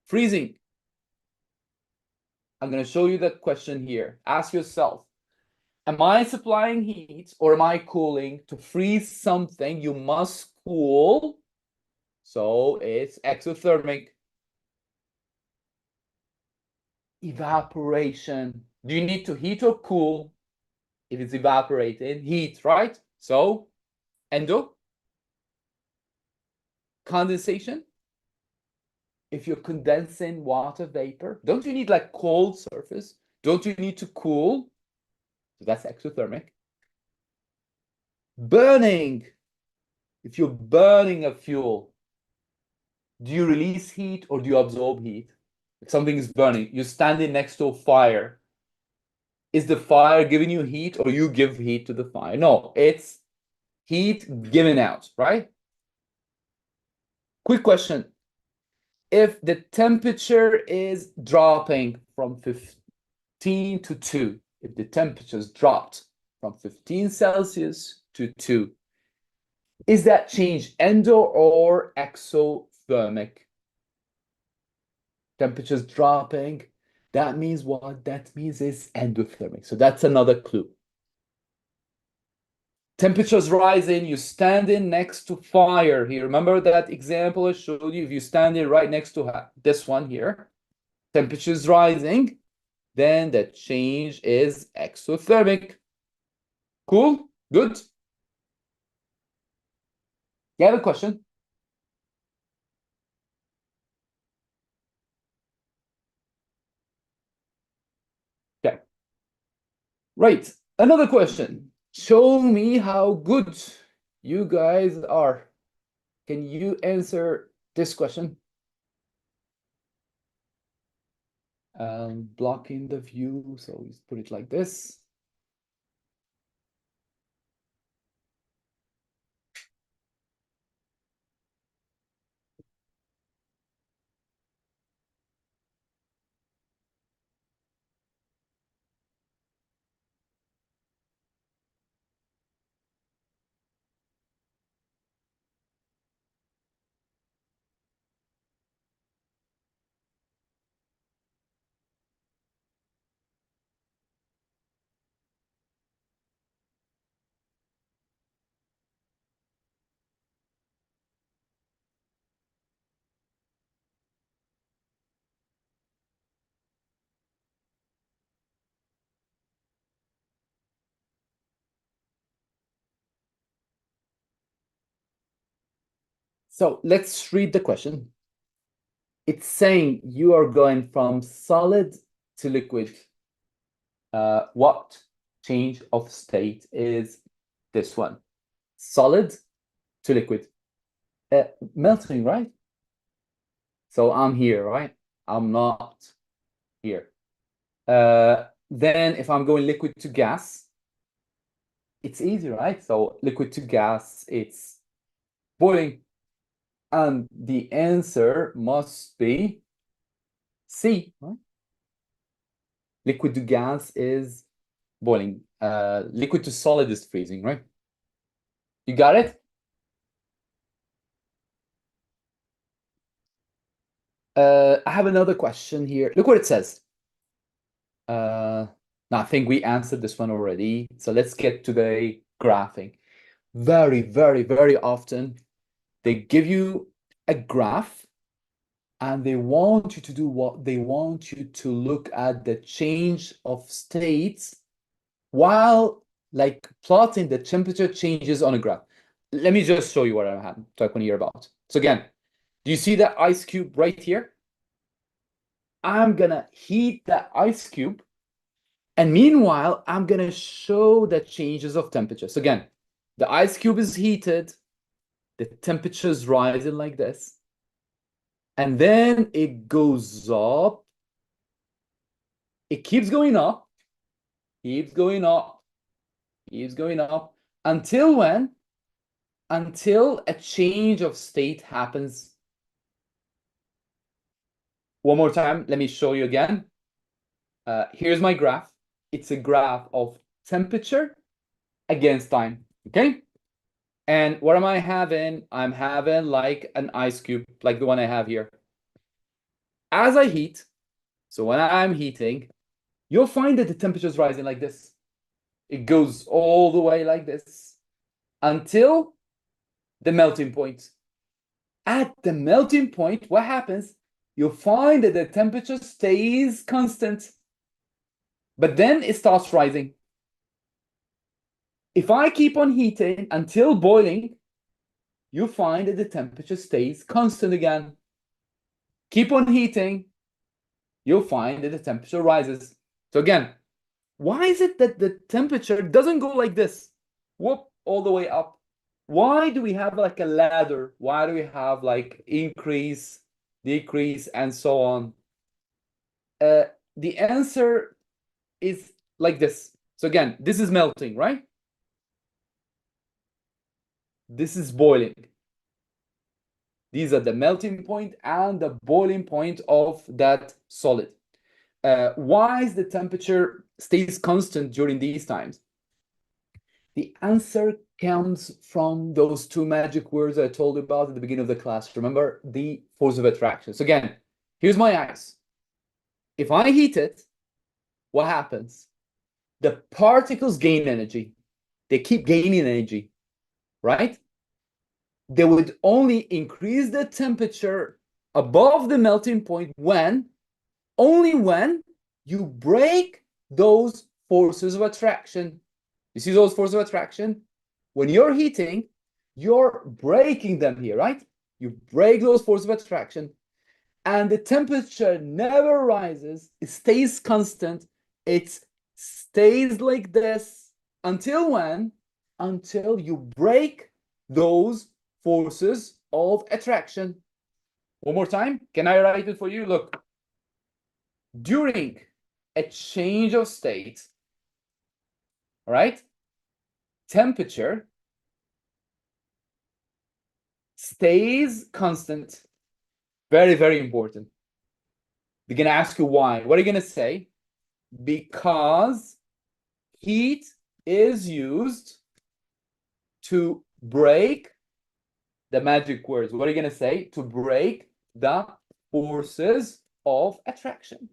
Freezing. I'm going to show you that question here. Ask yourself, am I supplying heat or am I cooling? To freeze something, you must cool. So it's exothermic. Evaporation. Do you need to heat or cool? If it's evaporated, heat, right? So endo. Condensation. If you're condensing water vapor, don't you need like cold surface? Don't you need to cool? So that's exothermic. Burning. If you're burning a fuel, do you release heat or do you absorb heat? If something is burning, you're standing next to a fire. Is the fire giving you heat or you give heat to the fire? No, it's heat given out, right? Quick question. If the temperature is dropping from 15 to 2, if the temperature's dropped from 15 Celsius to 2, is that change endo or exothermic? Temperature's dropping. That means what? That means it's endothermic. So that's another clue. Temperature's rising, you're standing next to fire here. Remember that example I showed you? If you're standing right next to this one here, temperature's rising, then the change is exothermic. Cool? Good? You have a question? Okay. Right. Another question. Show me how good you guys are. Can you answer this question? Blocking the view, so we put it like this. So let's read the question. It's saying you are going from solid to liquid. What change of state is this one? Solid to liquid. Melting, right? So I'm here, right? I'm not here. Then if I'm going liquid to gas, it's easy, right? So liquid to gas, it's boiling. And the answer must be C, right? Liquid to gas is boiling. Liquid to solid is freezing, right? You got it? I have another question here. Look what it says. No, I think we answered this one already. So let's get to the graphing. Very, very, very often they give you a graph and they want you to do what? They want you to look at the change of states while like plotting the temperature changes on a graph. Let me just show you what I'm talking here about. So again, do you see that ice cube right here? I'm gonna heat that ice cube, and meanwhile, I'm gonna show the changes of temperature. So again, the ice cube is heated, the temperature is rising like this, and then it goes up. It keeps going up, keeps going up, keeps going up, until when? Until a change of state happens. One more time, let me show you again. Here's my graph. It's a graph of temperature against time, okay? And what am I having? I'm having like an ice cube, like the one I have here. As I heat, so when I'm heating, you'll find that the temperature is rising like this. It goes all the way like this until the melting point. At the melting point, what happens? You'll find that the temperature stays constant, but then it starts rising. If I keep on heating until boiling, you find that the temperature stays constant again. Keep on heating, you'll find that the temperature rises. So again, why is it that the temperature doesn't go like this? Whoop, all the way up. Why do we have like a ladder? Why do we have like increase, decrease, and so on? The answer is like this. So again, this is melting, right? This is boiling. These are the melting point and the boiling point of that solid. Why is the temperature stays constant during these times? The answer comes from those two magic words I told you about at the beginning of the class. Remember, the force of attraction. So again, here's my ice. If I heat it, what happens? The particles gain energy. They keep gaining energy, right? They would only increase the temperature above the melting point only when you break those forces of attraction. You see those forces of attraction? When you're heating, you're breaking them here, right? You break those forces of attraction, and the temperature never rises. It stays constant. It stays like this until when? Until you break those forces of attraction. One more time. Can I write it for you? Look. During a change of state, all right, temperature stays constant. Very, very important. They're going to ask you why. What are you going to say? Because heat is used to break the magic words. What are you going to say? To break the forces of attraction.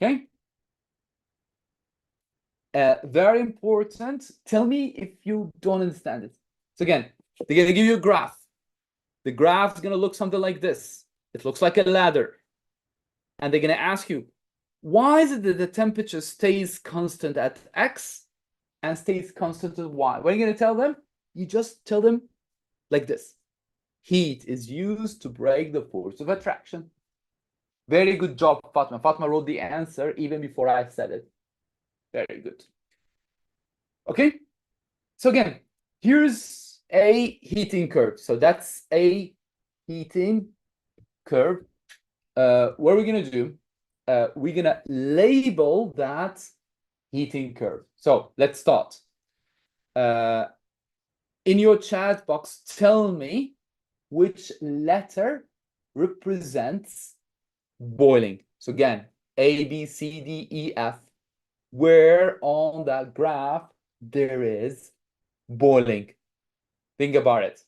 Okay? Very important. Tell me if you don't understand it. So again, they're going to give you a graph. The graph is going to look something like this. It looks like a ladder. And they're going to ask you, why is it that the temperature stays constant at X and stays constant at Y? What are you going to tell them? You just tell them like this. Heat is used to break the force of attraction. Very good job, Fatma. Fatma wrote the answer even before I said it. Very good. Okay. So again, here's a heating curve. So that's a heating curve. What are we going to do? We're going to label that heating curve. So let's start. In your chat box, tell me which letter represents boiling. So again, A, B, C, D, E, F. Where on that graph there is boiling? Think about it.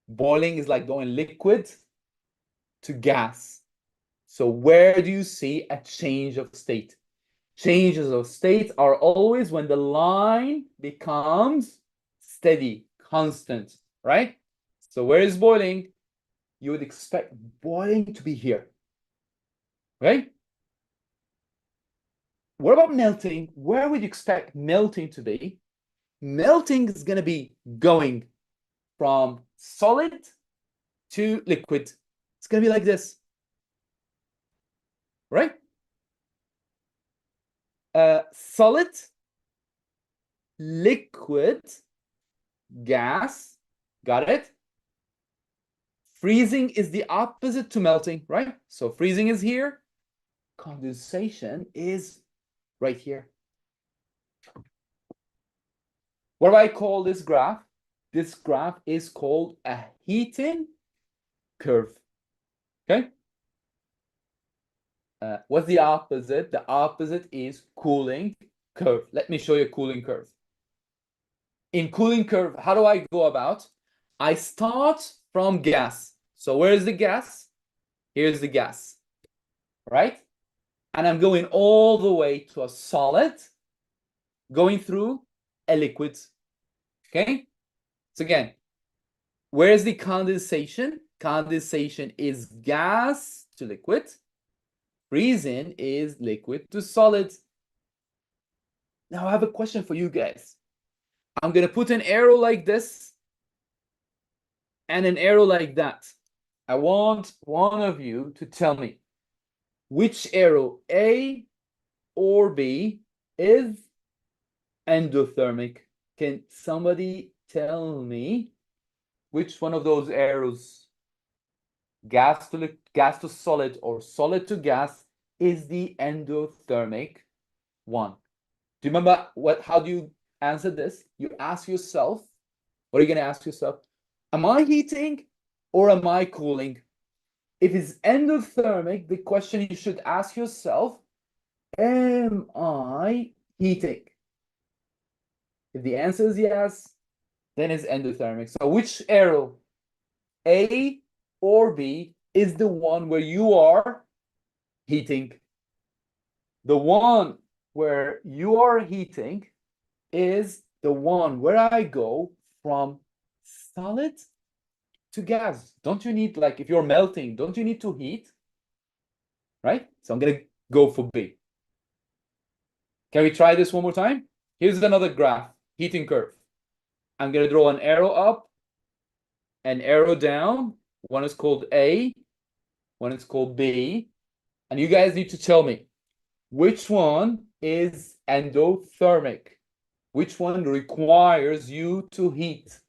Boiling is like going liquid to gas. So where do you see a change of state? Changes of state are always when the line becomes steady, constant, right? So where is boiling? You would expect boiling to be here, right? What about melting? Where would you expect melting to be? Melting is going to be going from solid to liquid. It's going to be like this, right? Solid, liquid, gas. Got it? Freezing is the opposite to melting, right? So freezing is here. Condensation is right here. What do I call this graph? This graph is called a heating curve. Okay? What's the opposite? The opposite is cooling curve. Let me show you a cooling curve. In cooling curve, how do I go about? I start from gas. So where is the gas? Here's the gas, right? And I'm going all the way to a solid, going through a liquid. Okay? So again, where is the condensation? Condensation is gas to liquid. Freezing is liquid to solid. Now I have a question for you guys. I'm going to put an arrow like this and an arrow like that. I want one of you to tell me which arrow, A or B, is endothermic. Can somebody tell me which one of those arrows, gas to solid or solid to gas, is the endothermic one? Do you remember how do you answer this? You ask yourself, what are you going to ask yourself? Am I heating or am I cooling? If it's endothermic, the question you should ask yourself, am I heating? If the answer is yes, then it's endothermic. So which arrow, A or B, is the one where you are heating? The one where you are heating is the one where I go from solid to gas. Don't you need, like, if you're melting, don't you need to heat? Right? So I'm going to go for B. Can we try this one more time? Here's another graph, heating curve. I'm going to draw an arrow up, an arrow down. One is called A, one is called B. And you guys need to tell me which one is endothermic, which one requires you to heat.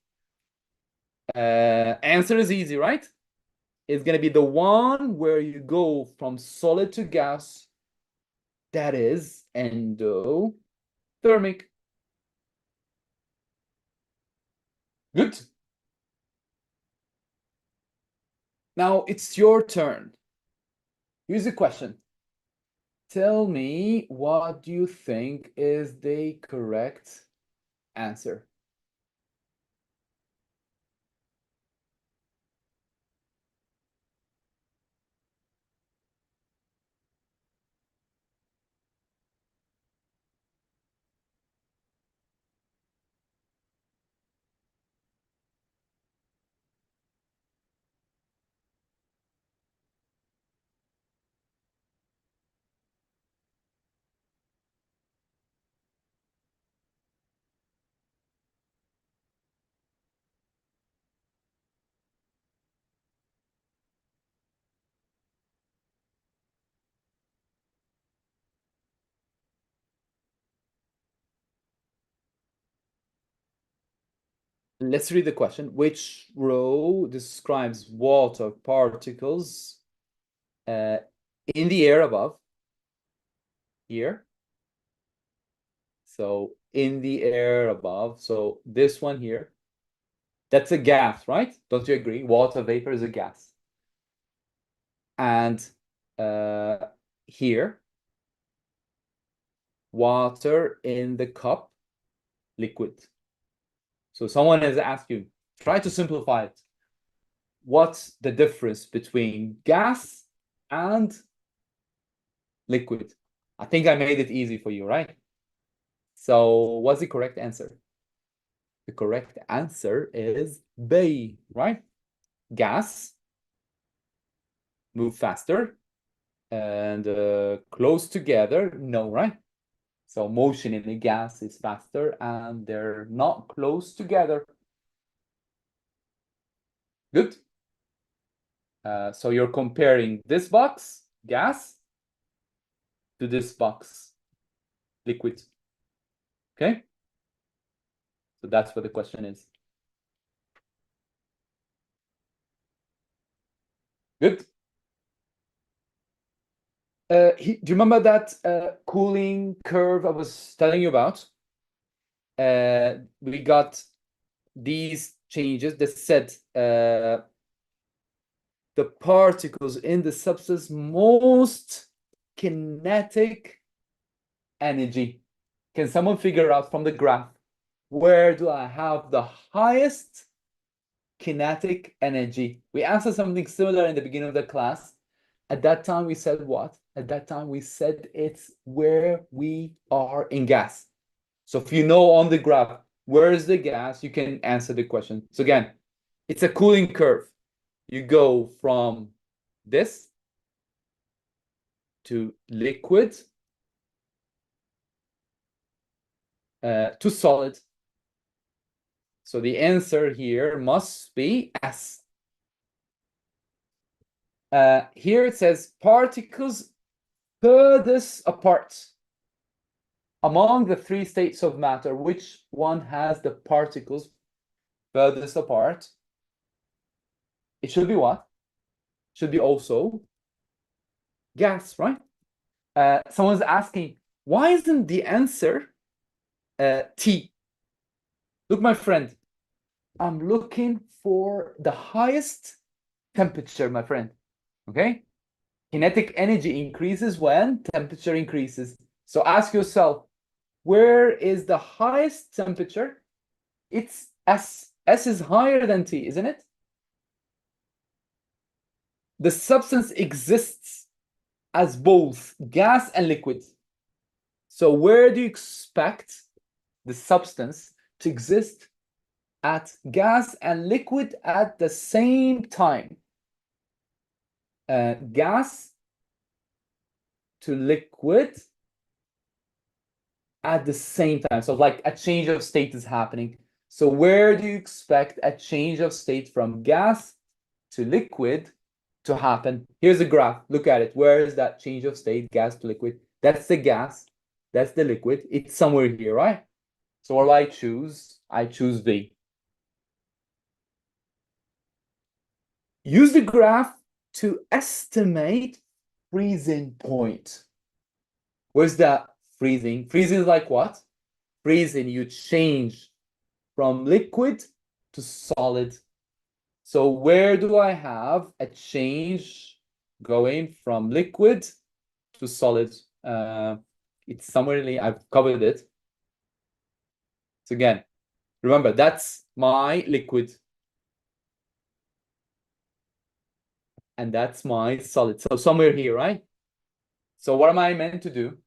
Answer is easy, right? It's going to be the one where you go from solid to gas. That is endothermic. Good. Now it's your turn. Here's the question. Tell me, what do you think is the correct answer? Let's read the question. Which row describes water particles in the air above? Here. So in the air above. So this one here. That's a gas, right? Don't you agree? Water vapor is a gas. And here, water in the cup, liquid. So someone has asked you, try to simplify it. What's the difference between gas and liquid? I think I made it easy for you, right? So what's the correct answer? The correct answer is B, right? Gas move faster and close together, no, right? So motion in the gas is faster and they're not close together. Good. So you're comparing this box, gas, to this box, liquid. Okay? So that's what the question is. Good. Do you remember that cooling curve I was telling you about? We got these changes that said the particles in the substance most kinetic energy. Can someone figure out from the graph where do I have the highest kinetic energy? We answered something similar in the beginning of the class. At that time, we said what? At that time, we said it's where we are in gas. So if you know on the graph, where is the gas, you can answer the question. So again, it's a cooling curve. You go from this to liquid to solid. So the answer here must be S. Here it says particles furthest apart. Among the three states of matter, which one has the particles furthest apart? It should be what? Should be also gas, right? Someone's asking, why isn't the answer T? Look, my friend, I'm looking for the highest temperature, my friend. Okay? Kinetic energy increases when temperature increases. So ask yourself, where is the highest temperature? It's S. S is higher than T, isn't it? The substance exists as both gas and liquid. So where do you expect the substance to exist at gas and liquid at the same time? Gas to liquid at the same time. So like a change of state is happening. So where do you expect a change of state from gas to liquid to happen? Here's a graph. Look at it. Where is that change of state, gas to liquid? That's the gas. That's the liquid. It's somewhere here, right? So what do I choose? I choose V. Use the graph to estimate freezing point. Where's that freezing? Freezing is like what? Freezing, you change from liquid to solid. So where do I have a change going from liquid to solid? It's somewhere in I've covered it. So again, remember, that's my liquid. And that's my solid. So somewhere here, right? So what am I meant to do?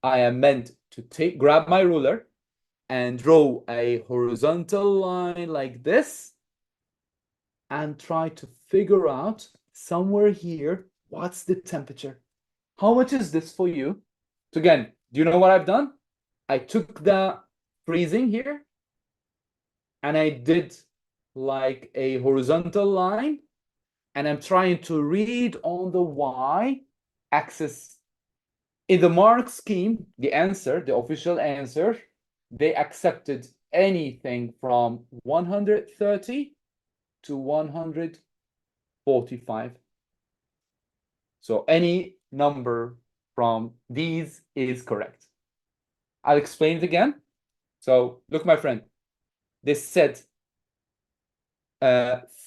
I am meant to grab my ruler and draw a horizontal line like this and try to figure out somewhere here, what's the temperature? How much is this for you? So again, do you know what I've done? I took the freezing here and I did like a horizontal line and I'm trying to read on the y-axis. In the mark scheme, the answer, the official answer, they accepted anything from 130 to 145. So any number from these is correct. I'll explain it again. So look, my friend, this said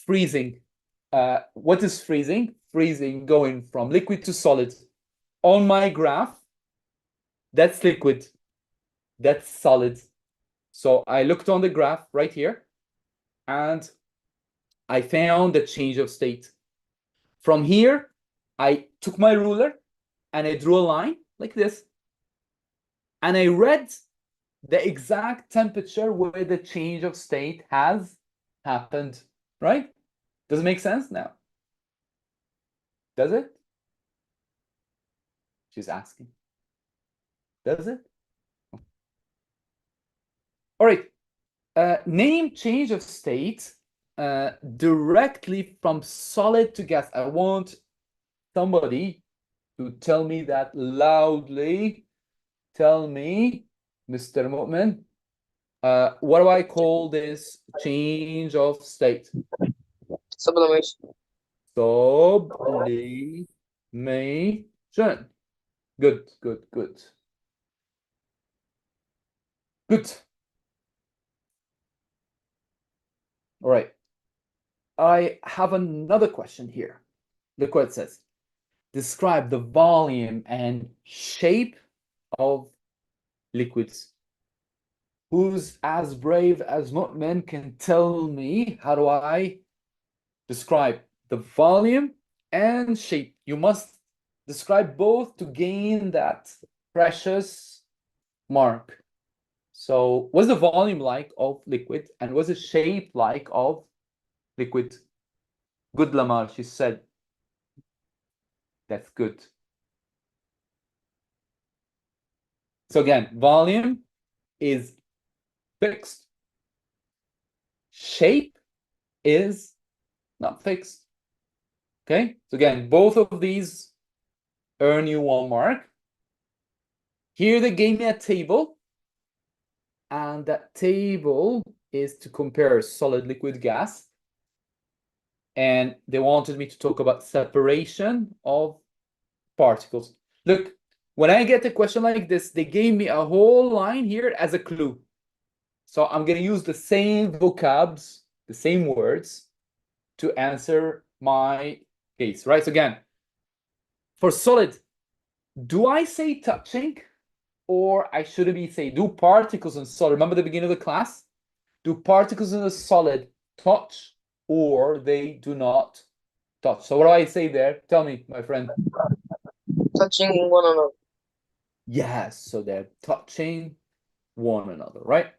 freezing. What is freezing? Freezing going from liquid to solid. On my graph, that's liquid, that's solid. So I looked on the graph right here. and I found the change of state. From here, I took my ruler and I drew a line like this. And I read the exact temperature where the change of state has happened, right? Does it make sense now? Does it? She's asking. Does it? All right. Name change of state directly from solid to gas. I want somebody to tell me that loudly. Tell me, Mr. Mu'min, what do I call this change of state? Sublimation. Sublimation. Good, good, good. Good. All right. I have another question here. Look what it says. Describe the volume and shape of liquids. Who's as brave as Mu'min can tell me how do I describe the volume and shape? You must describe both to gain that precious mark. So what's the volume like of liquid and what's the shape like of liquid? Good, Lamar, she said. That's good. So again, volume is fixed. Shape is not fixed. Okay, so again, both of these earn you 1 mark. Here they gave me a table, and that table is to compare solid, liquid, gas. And they wanted me to talk about separation of particles. Look, when I get a question like this, they gave me a whole line here as a clue. So I'm going to use the same vocabs, the same words to answer my case, right? So again, for solid, do I say touching or I shouldn't be say do particles in solid? Remember the beginning of the class? Do particles in the solid touch or they do not touch? So what do I say there? Tell me, my friend. Touching one another. Yes, so they're touching one another, right?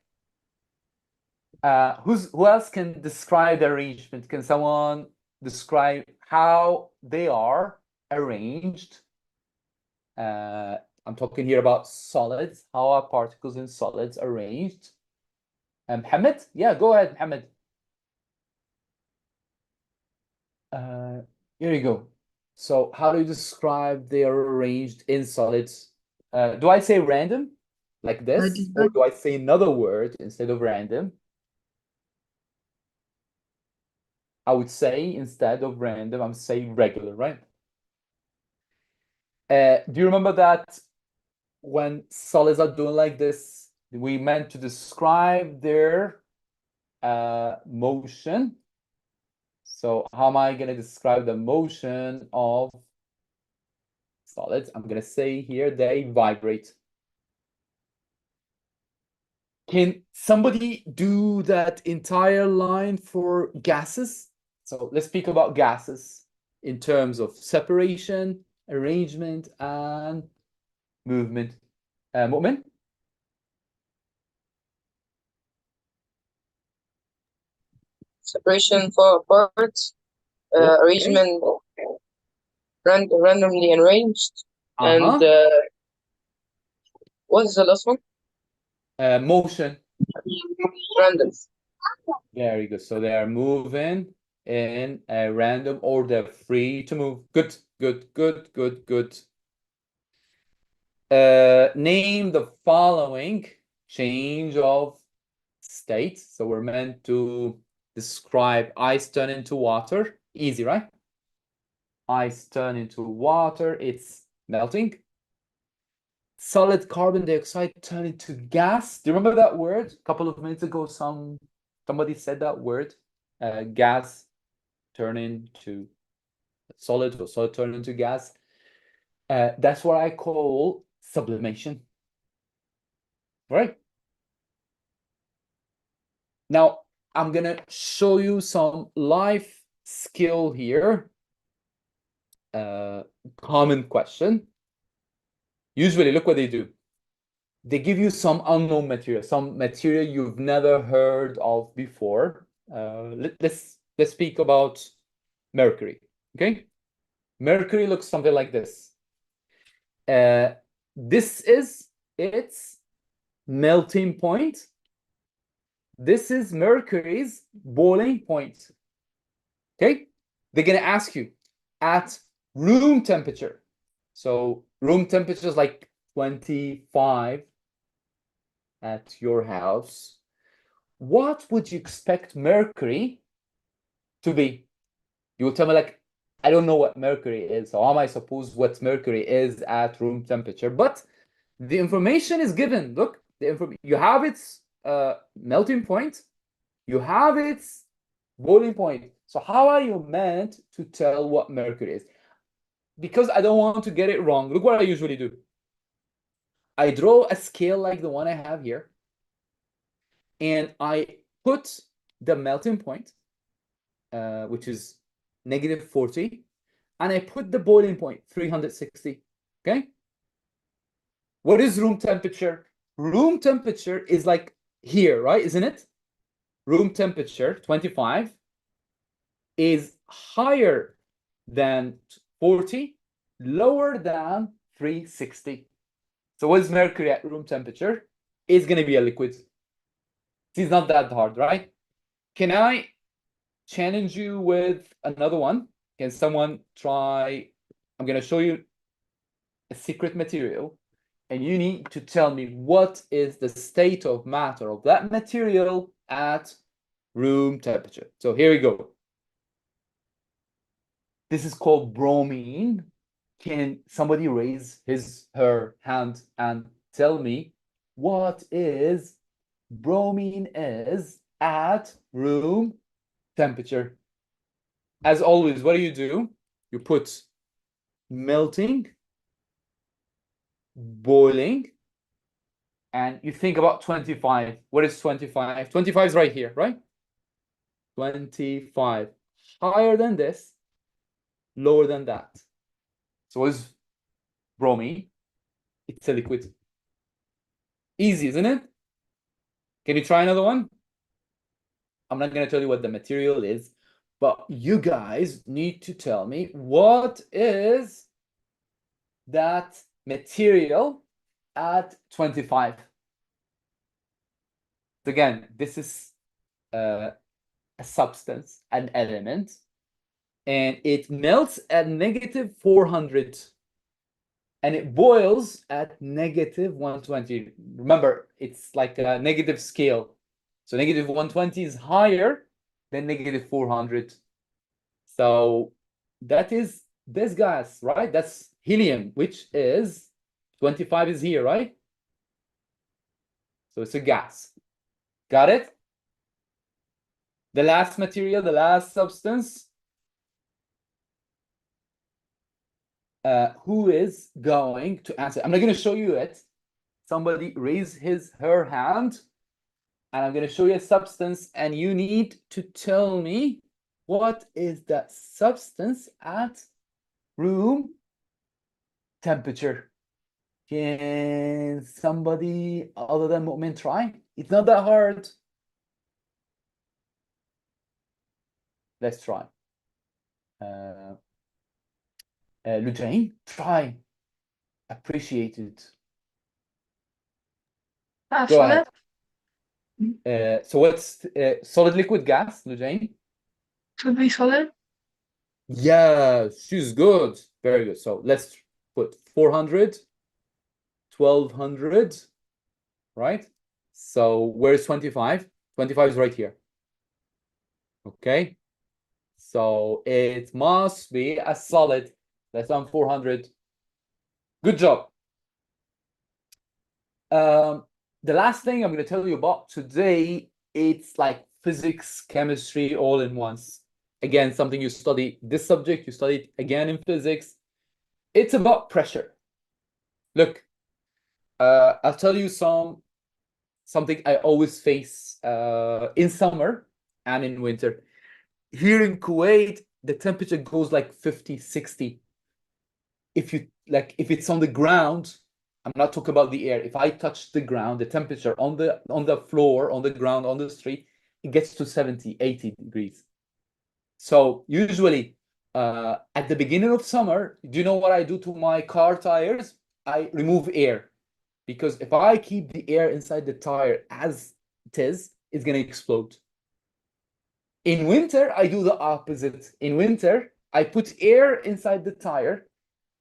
Who else can describe the arrangement? Can someone describe how they are arranged? I'm talking here about solids. How are particles in solids arranged? Mohammed? Yeah, go ahead, Mohammed. Here you go. So how do you describe they are arranged in solids? Do I say random like this, or do I say another word instead of random? I would say instead of random, I'm saying regular, right? Do you remember that when solids are doing like this, we meant to describe their motion? So how am I going to describe the motion of solids? I'm going to say here they vibrate. Can somebody do that entire line for gases? So let's speak about gases in terms of separation, arrangement, and movement. Mu'min? Separation for parts. Okay. Arrangement randomly arranged. And what's the last one? Motion. Random. Very good. So they are moving in a random order, free to move. Good, good, good, good, good. Name the following change of state. So we're meant to describe ice turn into water. Easy, right? Ice turn into water, it's melting. Solid carbon dioxide turn into gas. Do you remember that word? A couple of minutes ago, somebody said that word. Gas turn into solid, or solid turn into gas. That's what I call sublimation. Right? Now, I'm gonna show you some life skill here. Common question. Usually, look what they do. They give you some unknown material, some material you've never heard of before. Let's speak about mercury. Okay, mercury looks something like this. This is its melting point. This is mercury's boiling point. Okay, they're gonna ask you at room temperature. So room temperature is like 25 at your house. What would you expect mercury to be? You will tell me like, I don't know what mercury is. So how am I supposed what mercury is at room temperature? But the information is given. Look, you have its melting point. You have its boiling point. So how are you meant to tell what mercury is? Because I don't want to get it wrong, look what I usually do. I draw a scale like the one I have here, and I put the melting point, which is -40, and I put the boiling point, 360, okay? What is room temperature? Room temperature is like here, right? Isn't it? Room temperature, 25, is higher than 40, lower than 360. So what is mercury at room temperature? It's going to be a liquid. It's not that hard, right? Can I challenge you with another one? Can someone try? I'm going to show you a secret material, and you need to tell me what is the state of matter of that material at room temperature. So here we go. This is called bromine. Can somebody raise her hand and tell me what is bromine is at room temperature? As always, what do? You put melting, boiling, and you think about 25. What is 25? 25 is right here, right? 25. Higher than this, lower than that. So what is bromine? It's a liquid. Easy, isn't it? Can you try another one? I'm not going to tell you what the material is, but you guys need to tell me what is that material at 25. Again, this is a substance, an element, and it melts at -400. And it boils at -120. Remember, it's like a negative scale. So -120 is higher than -400. So that is this gas, right? That's helium, which is 25 is here, right? So it's a gas. Got it? The last material, the last substance. Who is going to answer? I'm not going to show you it. Somebody raise her hand, and I'm going to show you a substance, and you need to tell me what is that substance at room temperature. Can somebody other than Mu'min try? It's not that hard. Let's try. Lujain, try. Appreciate it. Go ahead. So what's solid, liquid, gas, Lujain? Should be solid. Yeah, she's good. Very good. So let's put 400, 1200, right? So where's 25? 25 is right here. Okay. So it must be a solid less than 400. Good job. The last thing I'm going to tell you about today, it's like physics, chemistry, all in once. Again, something you study, this subject you studied again in physics. It's about pressure. Look, I'll tell you something I always face in summer. and in winter. Here in Kuwait, the temperature goes like 50, 60. If it's on the ground, I'm not talking about the air. If I touch the ground, the temperature on the floor, on the ground, on the street, it gets to 70, 80 degrees. So usually at the beginning of summer, do you know what I do to my car tires? I remove air, because if I keep the air inside the tire as it is, it's going to explode. In winter, I do the opposite. In winter, I put air inside the tire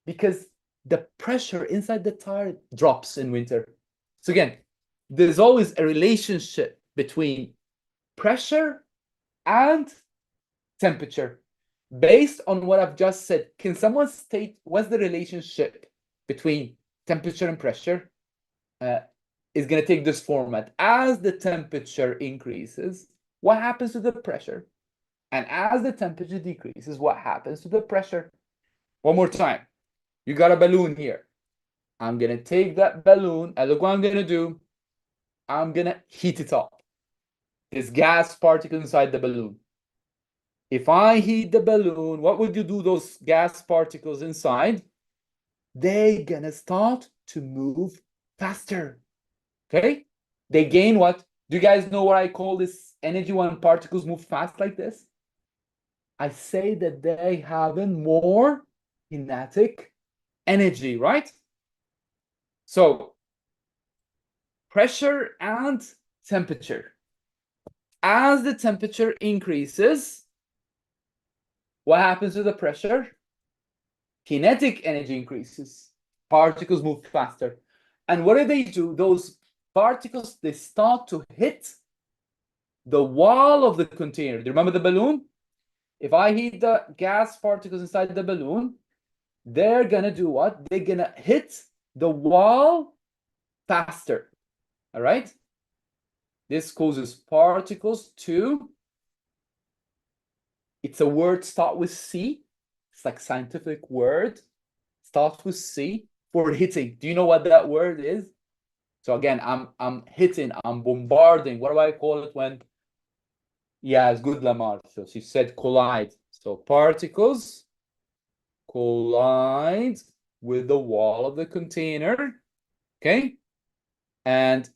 because the pressure inside the tire drops in winter. So again, there's always a relationship between pressure and temperature. Based on what I've just said, can someone state what's the relationship between temperature and pressure? Is going to take this format. As the temperature increases, what happens to the pressure? And as the temperature decreases, what happens to the pressure? One more time. You got a balloon here. I'm going to take that balloon, and look what I'm going to do. I'm going to heat it up. This gas particle inside the balloon. If I heat the balloon, what would you do those gas particles inside? They're going to start to move faster. Okay? They gain what? Do you guys know what I call this energy when particles move fast like this? I say that they have more kinetic energy, right? So pressure and temperature. As the temperature increases, what happens to the pressure? Kinetic energy increases. Particles move faster. And what do? Those particles, they start to hit the wall of the container. Do you remember the balloon? If I heat the gas particles inside the balloon, they're going to do what? They're going to hit the wall faster. All right? This causes particles to, it's a word start with C. It's like scientific word. Starts with C for hitting. Do you know what that word is? So again, I'm hitting, I'm bombarding. What do I call it when? Yeah, it's good, Lamar. So she said collide. So particles collide with the wall of the container. Okay? And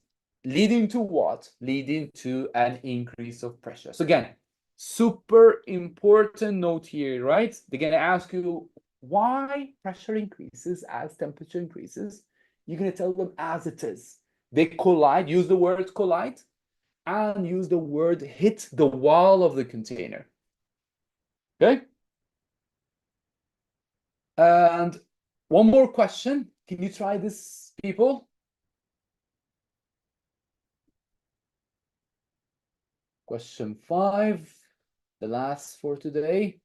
leading to what? Leading to an increase of pressure. So again, super important note here, right? They're going to ask you why pressure increases as temperature increases. You're going to tell them as it is. They collide, use the word collide, and use the word hit the wall of the container. Okay? And one more question. Can you try this, people? Question 5, the last for today.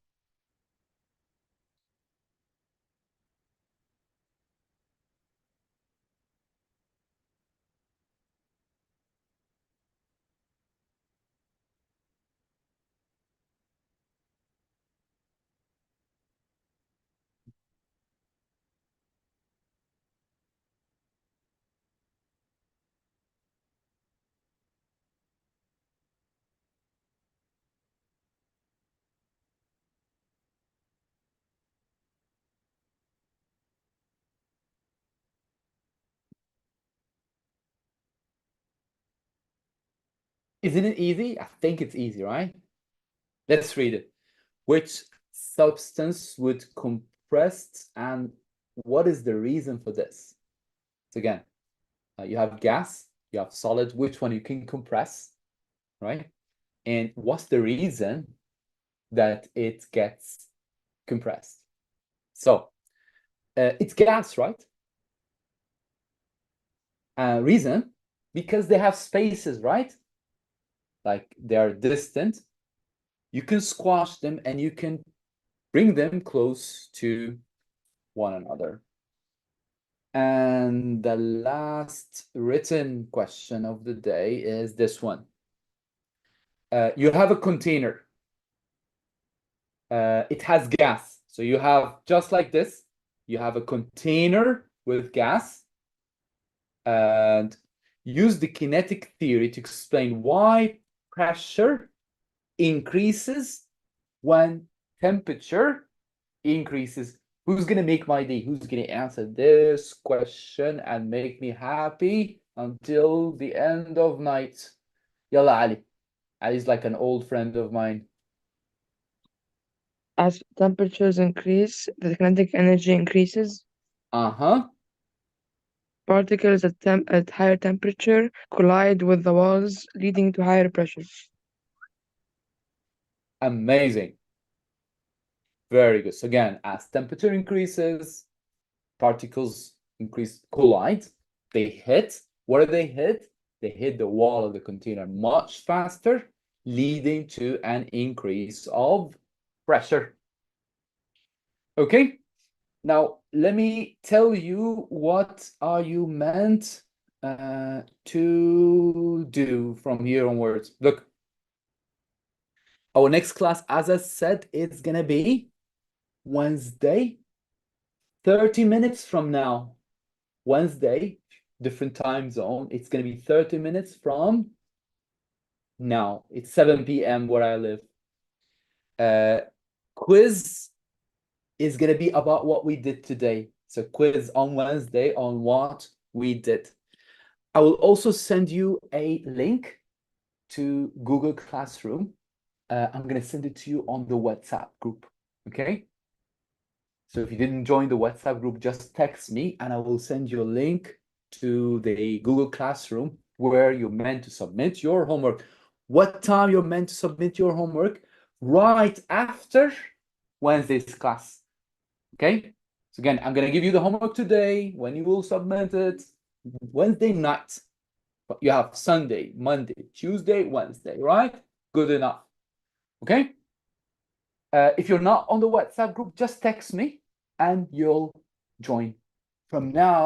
Isn't it easy? I think it's easy, right? Let's read it. Which substance would compress, and what is the reason for this? So again, you have gas, you have solid, which one you can compress, right? And what's the reason that it gets compressed? So it's gas, right? Reason, because they have spaces, right? Like they are distant. You can squash them and you can bring them close to one another. And the last written question of the day is this one. You have a container. It has gas. So you have, just like this, you have a container with gas. And use the kinetic theory to explain why pressure increases when temperature increases. Who's gonna make my day? Who's gonna answer this question and make me happy until the end of night? Yalla Ali. Ali's like an old friend of mine. As temperatures increase, the kinetic energy increases. Uh-huh. Particles at higher temperature collide with the walls, leading to higher pressure. Amazing. Very good. So again, as temperature increases, particles collide. They hit. What do they hit? They hit the wall of the container much faster, leading to an increase of pressure. Okay. Now, let me tell you what are you meant to do from here onwards. Look, our next class, as I said, it's gonna be Wednesday, 30 minutes from now. Wednesday, different time zone. It's gonna be 30 minutes from now. It's 7 p.m. where I live. Quiz is gonna be about what we did today. So quiz on Wednesday on what we did. I will also send you a link to Google Classroom. I'm gonna send it to you on the WhatsApp group, okay? So if you didn't join the WhatsApp group, just text me and I will send you a link to the Google Classroom where you're meant to submit your homework. What time you're meant to submit your homework? Right after Wednesday's class, okay? So again, I'm gonna give you the homework today when you will submit it Wednesday night. But you have Sunday, Monday, Tuesday, Wednesday, right? Good enough, okay? If you're not on the WhatsApp group, just text me and you'll join. From now